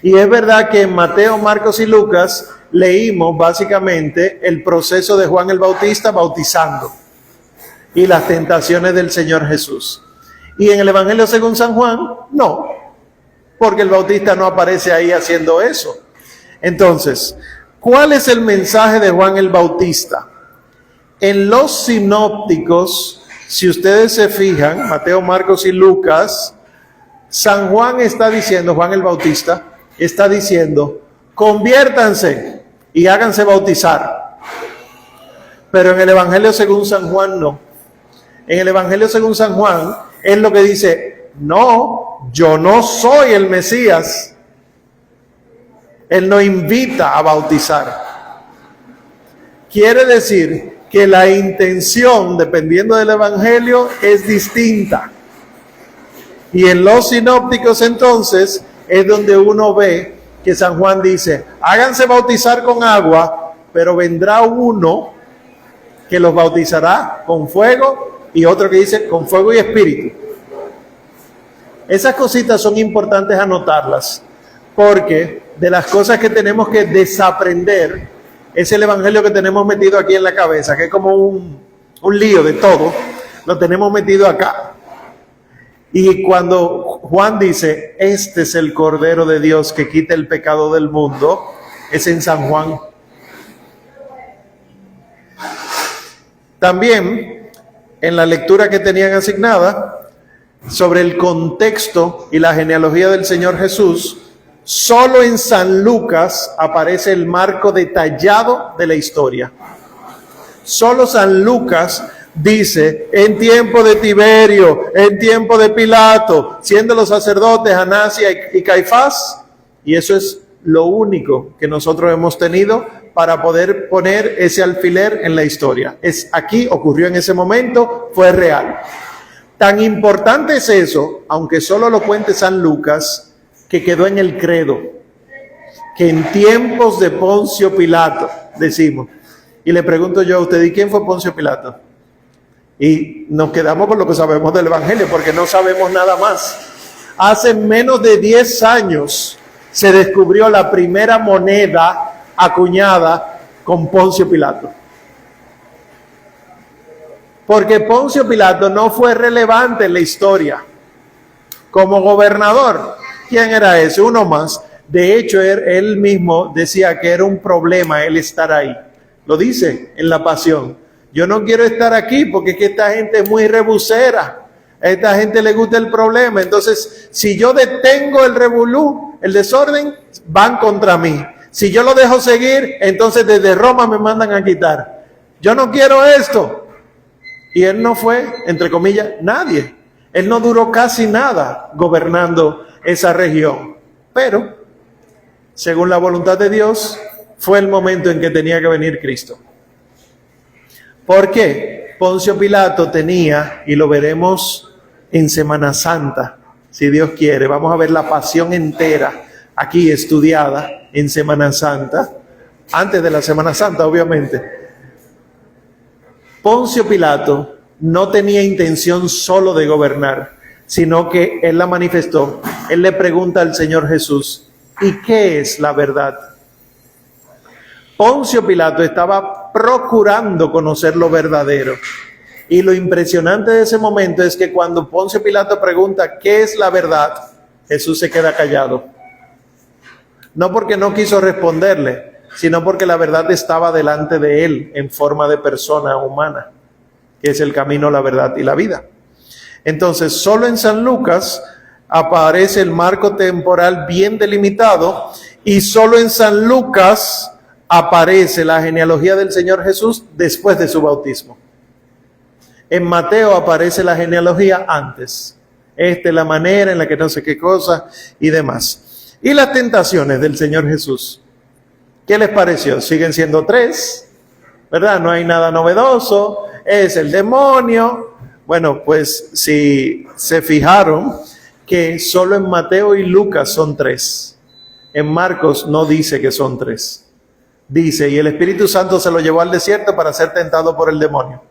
Y es verdad que en Mateo, Marcos y Lucas leímos básicamente el proceso de Juan el Bautista bautizando y las tentaciones del Señor Jesús. Y en el Evangelio según San Juan, no, porque el Bautista no aparece ahí haciendo eso. Entonces, ¿cuál es el mensaje de Juan el Bautista? En los sinópticos, si ustedes se fijan, Mateo, Marcos y Lucas, San Juan está diciendo, Juan el Bautista, está diciendo, conviértanse y háganse bautizar. Pero en el Evangelio según San Juan no. En el Evangelio según San Juan es lo que dice, no, yo no soy el Mesías. Él no invita a bautizar. Quiere decir que la intención, dependiendo del Evangelio, es distinta. Y en los sinópticos entonces es donde uno ve que San Juan dice, háganse bautizar con agua, pero vendrá uno que los bautizará con fuego y otro que dice con fuego y espíritu. Esas cositas son importantes anotarlas, porque de las cosas que tenemos que desaprender es el evangelio que tenemos metido aquí en la cabeza, que es como un lío de todo, lo tenemos metido acá. Y cuando Juan dice, este es el Cordero de Dios que quita el pecado del mundo, es en San Juan. También, en la lectura que tenían asignada, sobre el contexto y la genealogía del Señor Jesús, solo en San Lucas aparece el marco detallado de la historia. Solo San Lucas dice, en tiempo de Tiberio, en tiempo de Pilato, siendo los sacerdotes Anás y Caifás, y eso es lo único que nosotros hemos tenido para poder poner ese alfiler en la historia. Es aquí, ocurrió en ese momento, fue real. Tan importante es eso, aunque solo lo cuente San Lucas, que quedó en el credo, que en tiempos de Poncio Pilato, decimos. Y le pregunto yo a usted, ¿y quién fue Poncio Pilato? Y nos quedamos con lo que sabemos del Evangelio, porque no sabemos nada más. Hace menos de 10 años se descubrió la primera moneda acuñada con Poncio Pilato. Porque Poncio Pilato no fue relevante en la historia como gobernador. ¿Quién era ese? Uno más. De hecho, él mismo decía que era un problema él estar ahí. Lo dice en la Pasión. Yo no quiero estar aquí porque es que esta gente es muy rebusera. A esta gente le gusta el problema. Entonces, si yo detengo el revolú, el desorden, van contra mí. Si yo lo dejo seguir, entonces desde Roma me mandan a quitar. yo no quiero esto. Y él no fue, entre comillas, nadie. Él no duró casi nada gobernando esa región. Pero, según la voluntad de Dios, fue el momento en que tenía que venir Cristo. ¿Por qué? Poncio Pilato tenía, y lo veremos en Semana Santa, si Dios quiere, vamos a ver la pasión entera aquí estudiada en Semana Santa, antes de la Semana Santa, obviamente. Poncio Pilato no tenía intención solo de gobernar, sino que él la manifestó. Él le pregunta al Señor Jesús, ¿y qué es la verdad? Poncio Pilato estaba procurando conocer lo verdadero. Y lo impresionante de ese momento es que cuando Poncio Pilato pregunta ¿qué es la verdad?, Jesús se queda callado. No porque no quiso responderle, sino porque la verdad estaba delante de él en forma de persona humana, que es el camino, la verdad y la vida. Entonces, solo en San Lucas aparece el marco temporal bien delimitado y solo en San Lucas aparece la genealogía del Señor Jesús después de su bautismo. En Mateo aparece la genealogía antes. Esta es la manera en la que no sé qué cosa y demás. Y las tentaciones del Señor Jesús, ¿qué les pareció? Siguen siendo 3, ¿verdad? No hay nada novedoso, es el demonio. Bueno, pues si se fijaron que solo en Mateo y Lucas son 3. En Marcos no dice que son 3. Dice, y el Espíritu Santo se lo llevó al desierto para ser tentado por el demonio.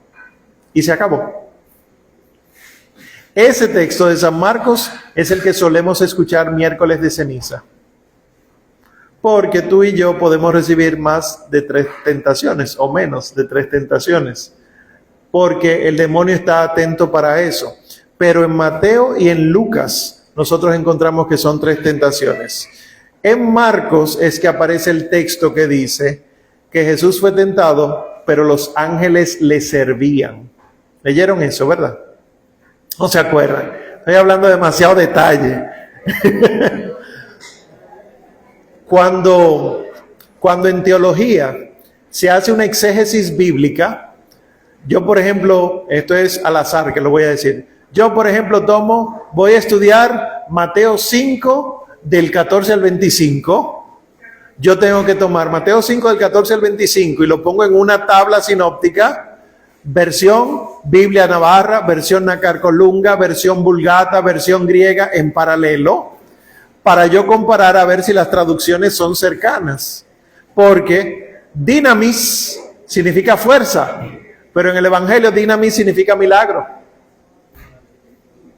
Y se acabó. Ese texto de San Marcos es el que solemos escuchar miércoles de ceniza. Porque tú y yo podemos recibir más de 3 tentaciones o menos de 3 tentaciones. Porque el demonio está atento para eso. Pero en Mateo y en Lucas nosotros encontramos que son 3 tentaciones. En Marcos es que aparece el texto que dice que Jesús fue tentado, pero los ángeles le servían. ¿Leyeron eso, verdad? No se acuerdan. Estoy hablando de demasiado detalle. Cuando en teología se hace una exégesis bíblica, yo por ejemplo, esto es al azar que lo voy a decir, yo por ejemplo voy a estudiar Mateo 5 del 14 al 25, yo tengo que tomar Mateo 5 del 14 al 25 y lo pongo en una tabla sinóptica, versión Biblia Navarra, versión Nácar Colunga, versión Vulgata, versión griega en paralelo, para yo comparar a ver si las traducciones son cercanas. Porque dinamis significa fuerza, pero en el Evangelio dinamis significa milagro.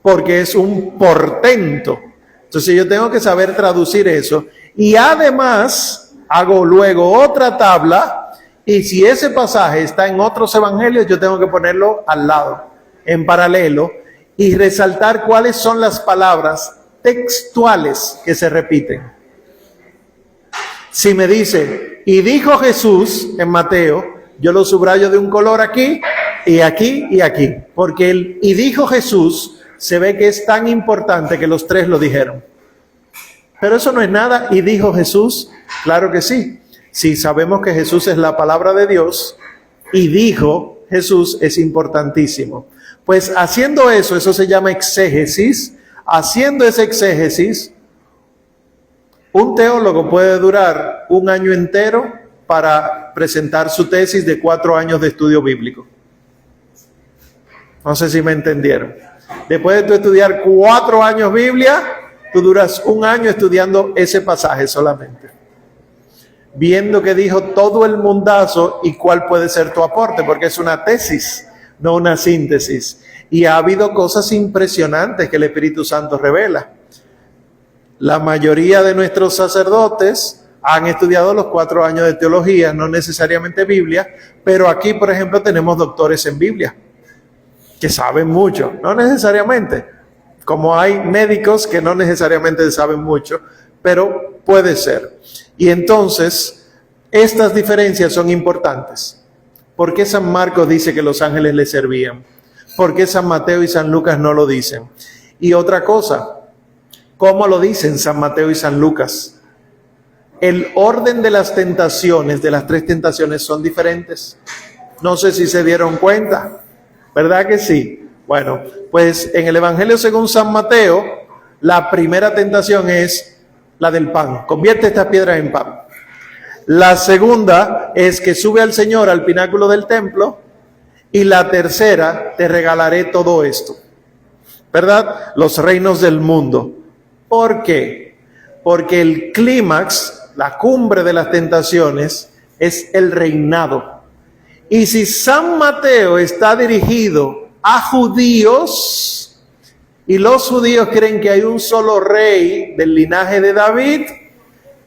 Porque es un portento. Entonces yo tengo que saber traducir eso. Y además hago luego otra tabla. Y si ese pasaje está en otros evangelios, yo tengo que ponerlo al lado, en paralelo, y resaltar cuáles son las palabras textuales que se repiten. Si me dice, y dijo Jesús en Mateo, yo lo subrayo de un color aquí, y aquí, y aquí. Porque el y dijo Jesús se ve que es tan importante que los 3 lo dijeron. Pero eso no es nada, y dijo Jesús, claro que sí. Si sabemos que Jesús es la palabra de Dios y dijo Jesús es importantísimo. Pues haciendo eso se llama exégesis. Haciendo esa exégesis, un teólogo puede durar 1 año entero para presentar su tesis de 4 años de estudio bíblico. No sé si me entendieron. Después de tú estudiar 4 años Biblia, tú duras 1 año estudiando ese pasaje solamente, viendo que dijo todo el mundazo y cuál puede ser tu aporte, porque es una tesis, no una síntesis. Y ha habido cosas impresionantes que el Espíritu Santo revela. La mayoría de nuestros sacerdotes han estudiado los 4 años de teología, no necesariamente Biblia, pero aquí, por ejemplo, tenemos doctores en Biblia, que saben mucho, no necesariamente, como hay médicos que no necesariamente saben mucho, pero puede ser. Y entonces, estas diferencias son importantes. ¿Por qué San Marcos dice que los ángeles le servían? ¿Por qué San Mateo y San Lucas no lo dicen? Y otra cosa, ¿cómo lo dicen San Mateo y San Lucas? El orden de las tentaciones, de las 3 tentaciones, son diferentes. No sé si se dieron cuenta, ¿verdad que sí? Bueno, pues en el Evangelio según San Mateo, la primera tentación es la del pan. Convierte estas piedras en pan. La segunda es que sube al Señor al pináculo del templo. Y la tercera, te regalaré todo esto, ¿verdad? Los reinos del mundo. ¿Por qué? Porque el clímax, la cumbre de las tentaciones, es el reinado. Y si San Mateo está dirigido a judíos, y los judíos creen que hay un solo rey del linaje de David,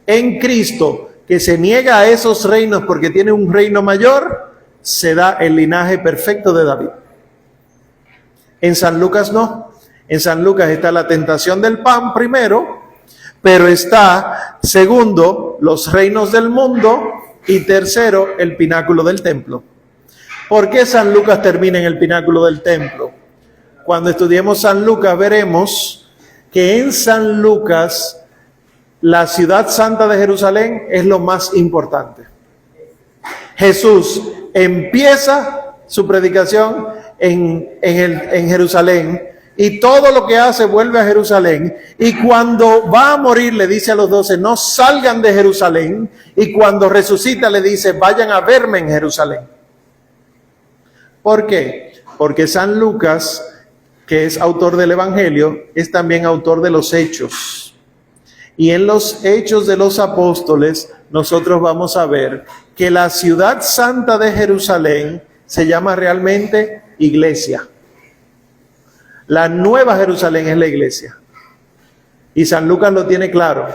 en Cristo, que se niega a esos reinos porque tiene un reino mayor, se da el linaje perfecto de David. En San Lucas no. En San Lucas está la tentación del pan primero, pero está segundo los reinos del mundo y tercero el pináculo del templo. ¿Por qué San Lucas termina en el pináculo del templo? Cuando estudiemos San Lucas veremos que en San Lucas la ciudad santa de Jerusalén es lo más importante. Jesús empieza su predicación en Jerusalén y todo lo que hace vuelve a Jerusalén, y cuando va a morir le dice a los 12, no salgan de Jerusalén, y cuando resucita le dice, vayan a verme en Jerusalén. ¿Por qué? Porque San Lucas, que es autor del Evangelio, es también autor de los Hechos. Y en los Hechos de los Apóstoles nosotros vamos a ver que la ciudad santa de Jerusalén se llama realmente iglesia. La nueva Jerusalén es la iglesia. Y San Lucas lo tiene claro.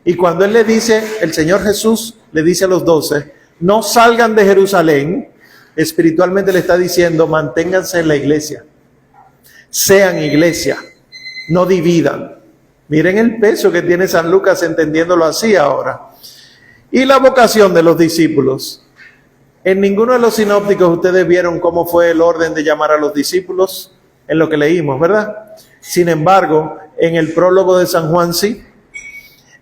Y cuando él le dice, el Señor Jesús le dice a los 12, no salgan de Jerusalén, espiritualmente le está diciendo, manténganse en la iglesia. Sean iglesia, no dividan. Miren el peso que tiene San Lucas entendiéndolo así ahora. Y la vocación de los discípulos. En ninguno de los sinópticos ustedes vieron cómo fue el orden de llamar a los discípulos en lo que leímos, ¿verdad? Sin embargo, en el prólogo de San Juan sí.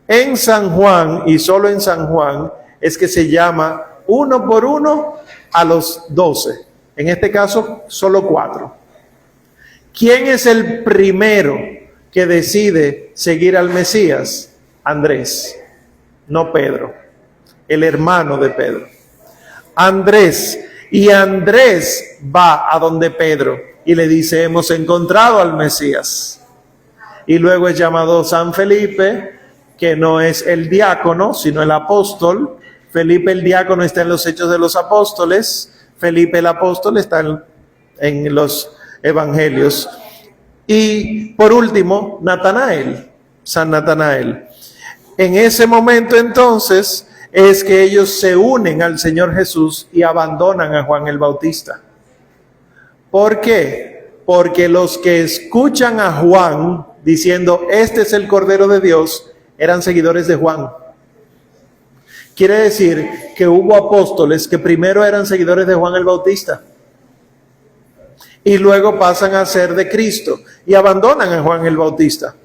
En San Juan, y solo en San Juan, es que se llama uno por uno a los 12. En este caso, solo 4. ¿Quién es el primero que decide seguir al Mesías? Andrés, no Pedro, el hermano de Pedro. Andrés, y Andrés va a donde Pedro y le dice, hemos encontrado al Mesías. Y luego es llamado San Felipe, que no es el diácono, sino el apóstol. Felipe el diácono está en los Hechos de los Apóstoles, Felipe el apóstol está en los Evangelios. Y por último, Natanael, San Natanael. En ese momento entonces es que ellos se unen al Señor Jesús y abandonan a Juan el Bautista. ¿Por qué? Porque los que escuchan a Juan diciendo, este es el Cordero de Dios, eran seguidores de Juan. Quiere decir que hubo apóstoles que primero eran seguidores de Juan el Bautista y luego pasan a ser de Cristo y abandonan a Juan el Bautista.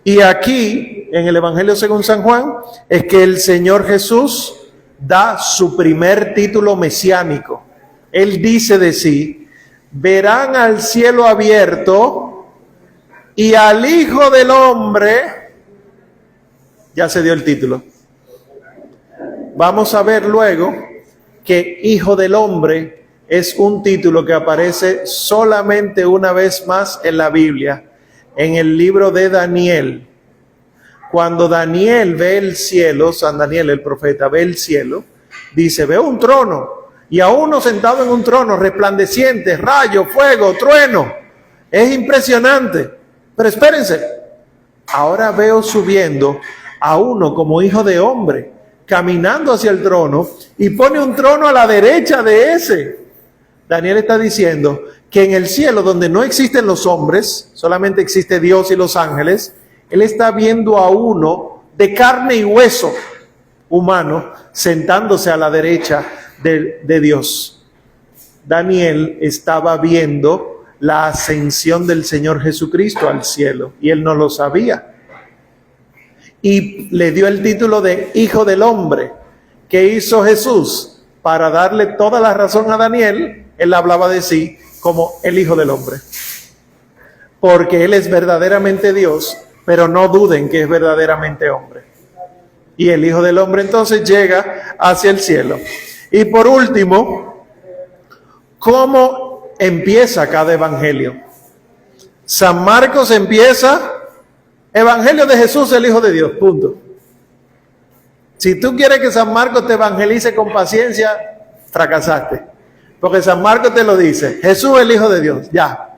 Y aquí, en el Evangelio según San Juan, es que el Señor Jesús da su primer título mesiánico. Él dice de sí, verán al cielo abierto y al Hijo del Hombre. Ya se dio el título. Vamos a ver luego que Hijo del Hombre es un título que aparece solamente una vez más en la Biblia, en el libro de Daniel. Cuando Daniel ve el cielo, San Daniel el profeta ve el cielo, dice, veo un trono y a uno sentado en un trono resplandeciente, rayo, fuego, trueno. Es impresionante. Pero espérense, ahora veo subiendo a uno como hijo de hombre, caminando hacia el trono y pone un trono a la derecha de ese. Daniel está diciendo que en el cielo donde no existen los hombres, solamente existe Dios y los ángeles, él está viendo a uno de carne y hueso humano sentándose a la derecha de Dios. Daniel estaba viendo la ascensión del Señor Jesucristo al cielo y él no lo sabía. Y le dio el título de Hijo del Hombre. ¿Qué hizo Jesús? para darle toda la razón a Daniel, él hablaba de sí como el Hijo del Hombre. Porque él es verdaderamente Dios, pero no duden que es verdaderamente hombre. Y el Hijo del Hombre entonces llega hacia el cielo. Y por último, ¿cómo empieza cada evangelio? San Marcos empieza, Evangelio de Jesús, el Hijo de Dios, punto. Si tú quieres que San Marcos te evangelice con paciencia, fracasaste. Porque San Marcos te lo dice, Jesús el Hijo de Dios, ya.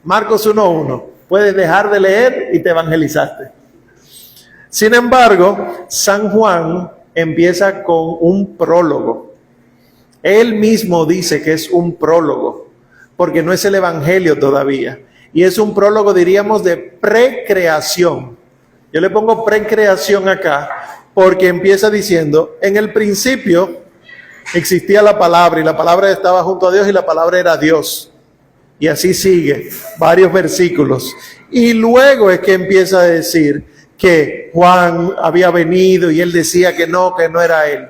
Marcos 1:1, puedes dejar de leer y te evangelizaste. Sin embargo, San Juan empieza con un prólogo. Él mismo dice que es un prólogo, porque no es el evangelio todavía. Y es un prólogo, diríamos, de precreación. Yo le pongo precreación acá, porque empieza diciendo, en el principio existía la palabra, y la palabra estaba junto a Dios, y la palabra era Dios. Y así sigue, varios versículos. Y luego es que empieza a decir que Juan había venido y él decía que no era él.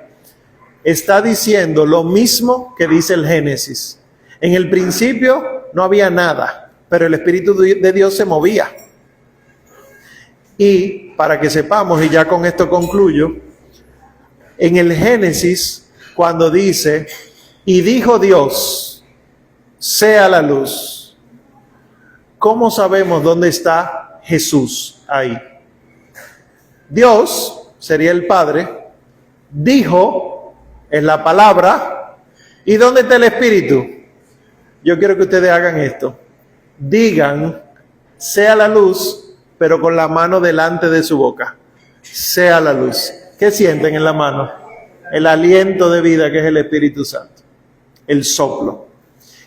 Está diciendo lo mismo que dice el Génesis. En el principio no había nada, pero el Espíritu de Dios se movía. Y para que sepamos, y ya con esto concluyo, en el Génesis, cuando dice, y dijo Dios, sea la luz. ¿Cómo sabemos dónde está Jesús ahí? Dios, sería el Padre, dijo en la palabra, ¿y dónde está el Espíritu? Yo quiero que ustedes hagan esto. Digan, sea la luz, pero con la mano delante de su boca. Sea la luz. ¿Qué sienten en la mano? El aliento de vida que es el Espíritu Santo. El soplo.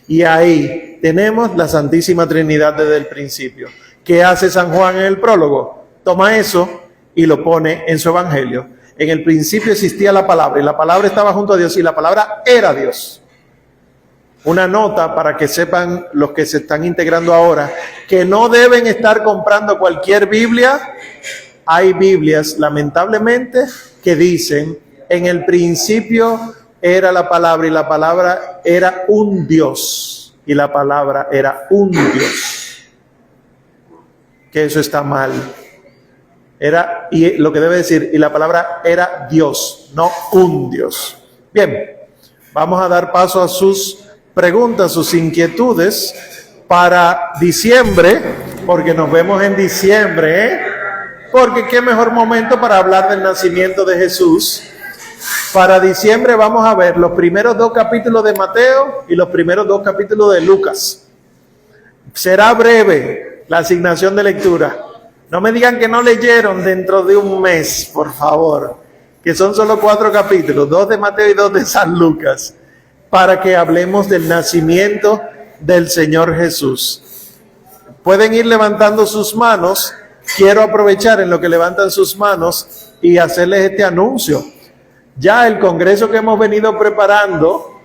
Y ahí tenemos la Santísima Trinidad desde el principio. ¿Qué hace San Juan en el prólogo? Toma eso y lo pone en su evangelio. En el principio existía la palabra, y la palabra estaba junto a Dios, y la palabra era Dios. Una nota para que sepan los que se están integrando ahora, que no deben estar comprando cualquier Biblia. Hay Biblias, lamentablemente, que dicen, en el principio era la palabra, y la palabra era un Dios, y la palabra era un Dios. Que eso está mal. Era, y lo que debe decir, y la palabra era Dios, no un Dios. Bien, vamos a dar paso a sus preguntas, sus inquietudes para diciembre, porque nos vemos en diciembre, ¿eh? Porque qué mejor momento para hablar del nacimiento de Jesús. Para diciembre vamos a ver los primeros 2 capítulos de Mateo y los primeros 2 capítulos de Lucas. Será breve la asignación de lectura. No me digan que no leyeron dentro de un mes, por favor, que son solo 4 capítulos, 2 de Mateo y 2 de San Lucas, para que hablemos del nacimiento del Señor Jesús. Pueden ir levantando sus manos. Quiero aprovechar en lo que levantan sus manos y hacerles este anuncio. Ya el congreso que hemos venido preparando,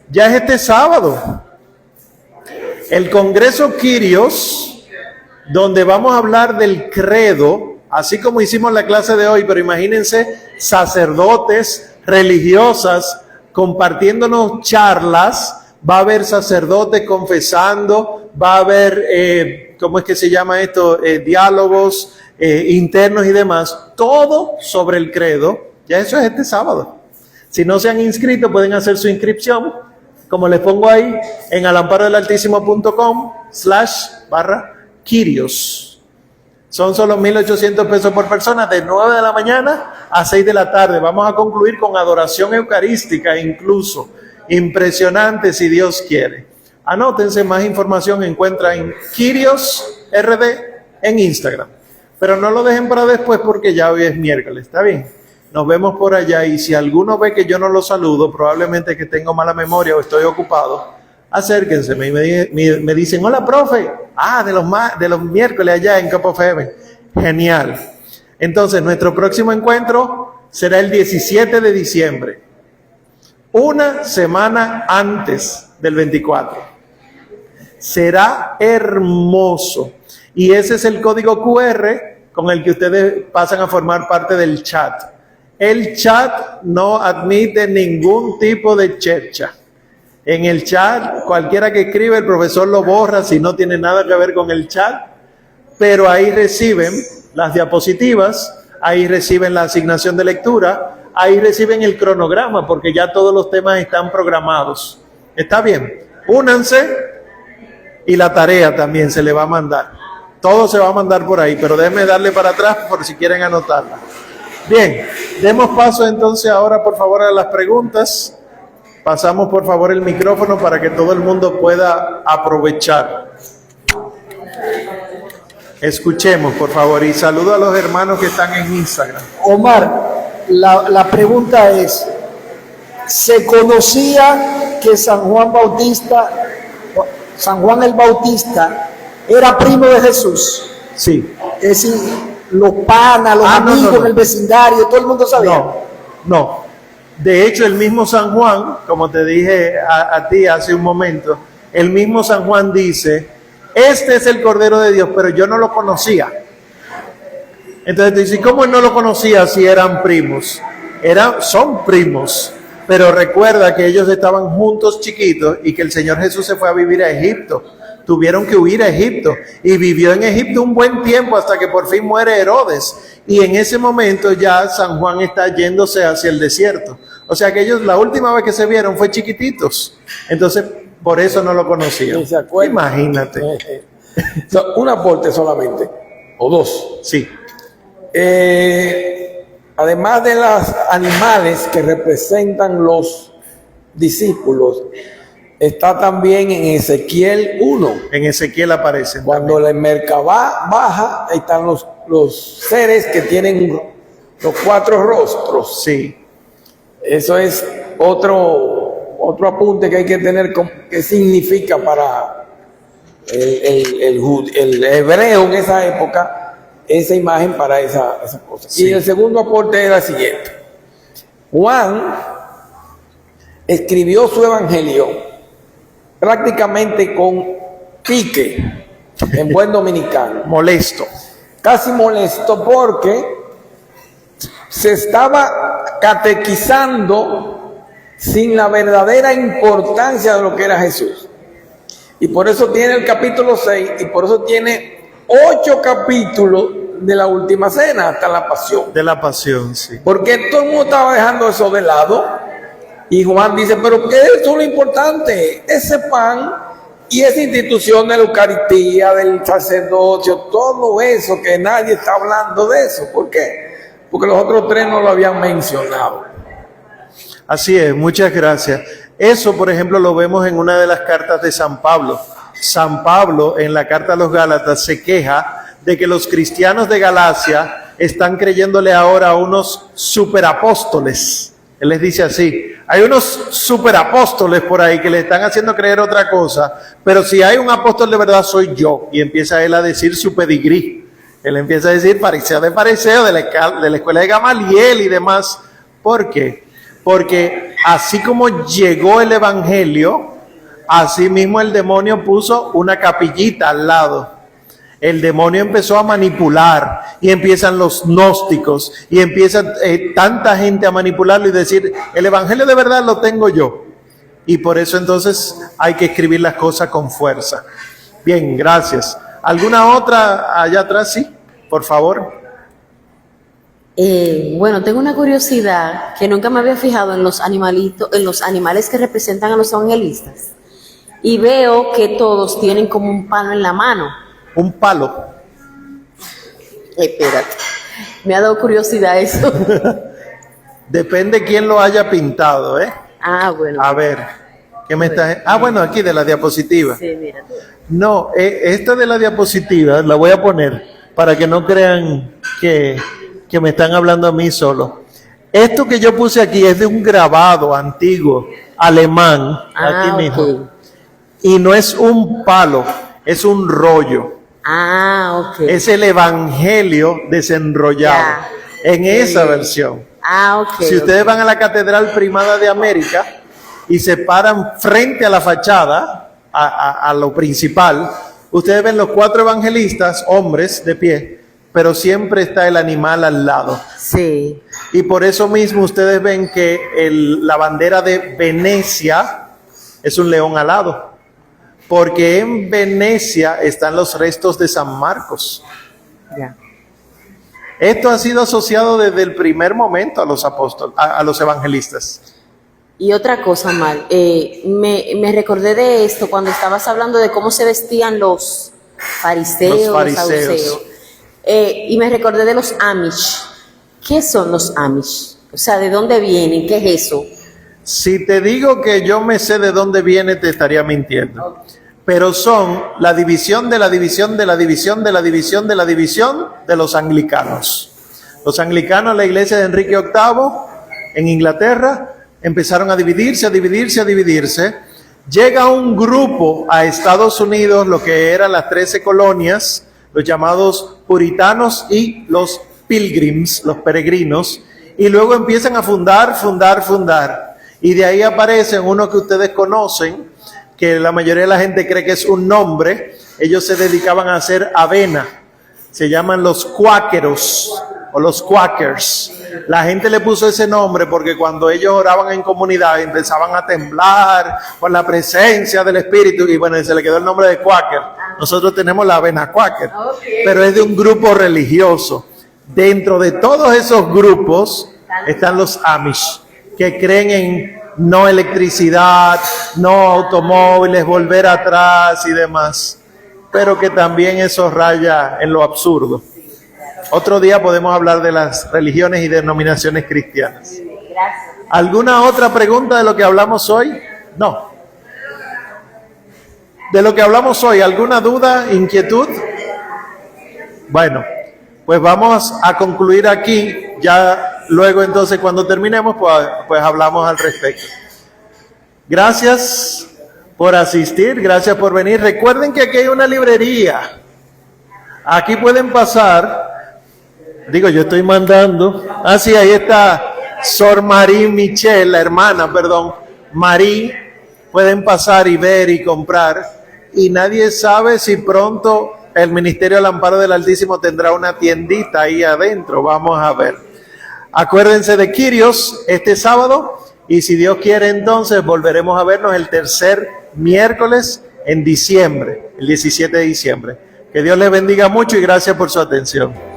ya es este sábado. El congreso Kyrios, donde vamos a hablar del credo, así como hicimos la clase de hoy, pero imagínense sacerdotes, religiosas, compartiéndonos charlas. Va a haber sacerdotes confesando, va a haber, ¿cómo es que se llama esto? Diálogos internos y demás, todo sobre el credo. Ya eso es este sábado. Si no se han inscrito, pueden hacer su inscripción, como les pongo ahí, en alamparodelaltísimo.com/Kyrios. Son solo 1,800 pesos por persona, de 9 de la mañana a 6 de la tarde. Vamos a concluir con adoración eucarística incluso. Impresionante si Dios quiere. Anótense, más información encuentra en Kyrios RD en Instagram. Pero no lo dejen para después porque ya hoy es miércoles, ¿está bien? Nos vemos por allá, y si alguno ve que yo no lo saludo, probablemente que tengo mala memoria o estoy ocupado, acérquense y me dicen, hola profe, de los miércoles allá en Cup of Heaven. Genial. Entonces nuestro próximo encuentro será el 17 de diciembre, una semana antes del 24. Será hermoso, y ese es el código QR con el que ustedes pasan a formar parte del chat. El chat no admite ningún tipo de chercha. En el chat, cualquiera que escribe, el profesor lo borra si no tiene nada que ver con el chat, pero ahí reciben las diapositivas, ahí reciben la asignación de lectura, ahí reciben el cronograma, porque ya todos los temas están programados. ¿Está bien? Únanse y la tarea también se le va a mandar. Todo se va a mandar por ahí, pero déjenme darle para atrás por si quieren anotarla. Bien, demos paso entonces ahora por favor a las preguntas. Pasamos por favor el micrófono para que todo el mundo pueda aprovechar. Escuchemos por favor y saludo a los hermanos que están en Instagram. Omar, la pregunta es, ¿se conocía que San Juan el Bautista era primo de Jesús? Sí. Es decir, los panas, los amigos en el vecindario, todo el mundo sabía. No. De hecho, el mismo San Juan, como te dije a ti hace un momento, el mismo San Juan dice, este es el Cordero de Dios, pero yo no lo conocía. Entonces te dice, ¿cómo no lo conocía si eran primos? Son primos, pero recuerda que ellos estaban juntos chiquitos y que el Señor Jesús se fue a vivir a Egipto. Tuvieron que huir a Egipto y vivió en Egipto un buen tiempo hasta que por fin muere Herodes. Y en ese momento ya San Juan está yéndose hacia el desierto. O sea que ellos la última vez que se vieron fue chiquititos. Entonces por eso no lo conocían. Imagínate. Un aporte solamente, o dos. Sí. Además de los animales que representan los discípulos, está también en Ezequiel 1. En Ezequiel aparecen. Cuando la Merkabá baja, ahí están los seres que tienen los 4 rostros. Sí. Eso es otro apunte que hay que tener, que significa para el hebreo en esa época, esa imagen para esa cosa. Sí. Y el segundo aporte era el siguiente. Juan escribió su evangelio prácticamente con pique, en buen dominicano. Molesto. Casi molesto porque se estaba catequizando sin la verdadera importancia de lo que era Jesús. Y por eso tiene el capítulo 6 y por eso tiene 8 capítulos de la última cena hasta la pasión. De la pasión, sí. Porque todo el mundo estaba dejando eso de lado. Y Juan dice, pero ¿qué es lo importante? Ese pan y esa institución de la Eucaristía, del sacerdocio, todo eso que nadie está hablando de eso. ¿Por qué? Porque los otros 3 no lo habían mencionado. Así es, muchas gracias. Eso, por ejemplo, lo vemos en una de las cartas de San Pablo. San Pablo, en la carta a los Gálatas, se queja de que los cristianos de Galacia están creyéndole ahora a unos superapóstoles. Él les dice así, hay unos superapóstoles por ahí que le están haciendo creer otra cosa, pero si hay un apóstol de verdad soy yo. Y empieza él a decir su pedigrí. Él empieza a decir fariseo de fariseo, de la escuela de Gamaliel y demás. ¿Por qué? Porque así como llegó el evangelio, así mismo el demonio puso una capillita al lado. El demonio empezó a manipular y empiezan los gnósticos y empieza tanta gente a manipularlo y decir, el evangelio de verdad lo tengo yo. Y por eso entonces hay que escribir las cosas con fuerza. Bien, gracias. ¿Alguna otra allá atrás? Sí, por favor. Bueno, tengo una curiosidad que nunca me había fijado en los animalitos, en los animales que representan a los evangelistas. Y veo que todos tienen como un palo en la mano. Un palo. Espérate, me ha dado curiosidad eso. Depende quién lo haya pintado, ¿eh? Ah, bueno. A ver, ¿qué me bueno. está? Ah, bueno, aquí de la diapositiva. Sí, mira. No, esta de la diapositiva la voy a poner para que no crean que me están hablando a mí solo. Esto que yo puse aquí es de un grabado antiguo alemán, aquí mismo. Okay. Y no es un palo, es un rollo. Ah, ok. Es el evangelio desenrollado en esa versión. Ah, ok. Si ustedes van a la Catedral Primada de América y se paran frente a la fachada, a lo principal, ustedes ven los 4 evangelistas, hombres de pie, pero siempre está el animal al lado. Sí. Y por eso mismo ustedes ven que la bandera de Venecia es un león alado, porque en Venecia están los restos de San Marcos. Ya. Esto ha sido asociado desde el primer momento a los apóstoles, a los evangelistas. Y otra cosa, Mal, me recordé de esto cuando estabas hablando de cómo se vestían los fariseos, los saduceos. Y me recordé de los Amish. ¿Qué son los Amish? O sea, ¿de dónde vienen? ¿Qué es eso? Si te digo que yo me sé de dónde viene, te estaría mintiendo. Pero son la división de la división de la división de la división de la división de los anglicanos. Los anglicanos, la iglesia de Enrique VIII en Inglaterra, empezaron a dividirse, a dividirse, a dividirse. Llega un grupo a Estados Unidos, lo que eran las 13 colonias, los llamados puritanos y los pilgrims, los peregrinos, y luego empiezan a fundar. Y de ahí aparecen uno que ustedes conocen, que la mayoría de la gente cree que es un nombre. Ellos se dedicaban a hacer avena. Se llaman los cuáqueros o los quakers. La gente le puso ese nombre porque cuando ellos oraban en comunidad empezaban a temblar con la presencia del Espíritu y bueno, se le quedó el nombre de quaker. Nosotros tenemos la avena quaker, pero es de un grupo religioso. Dentro de todos esos grupos están los Amish, que creen en no electricidad, no automóviles, volver atrás y demás, pero que también eso raya en lo absurdo. Otro día podemos hablar de las religiones y denominaciones cristianas. ¿Alguna otra pregunta de lo que hablamos hoy? No. De lo que hablamos hoy, ¿alguna duda, inquietud? Bueno, pues vamos a concluir aquí. Ya luego entonces cuando terminemos, pues hablamos al respecto. Gracias por asistir, gracias por venir. Recuerden que aquí hay una librería. Aquí pueden pasar. Digo, yo estoy mandando. Ah, sí, ahí está Sor Marie Michel, la hermana, perdón, Marie. Pueden pasar y ver y comprar. Y nadie sabe si pronto el Ministerio del Amparo del Altísimo tendrá una tiendita ahí adentro. Vamos a ver. Acuérdense de Kyrios este sábado. Y si Dios quiere, entonces volveremos a vernos el tercer miércoles en diciembre, el 17 de diciembre. Que Dios les bendiga mucho y gracias por su atención.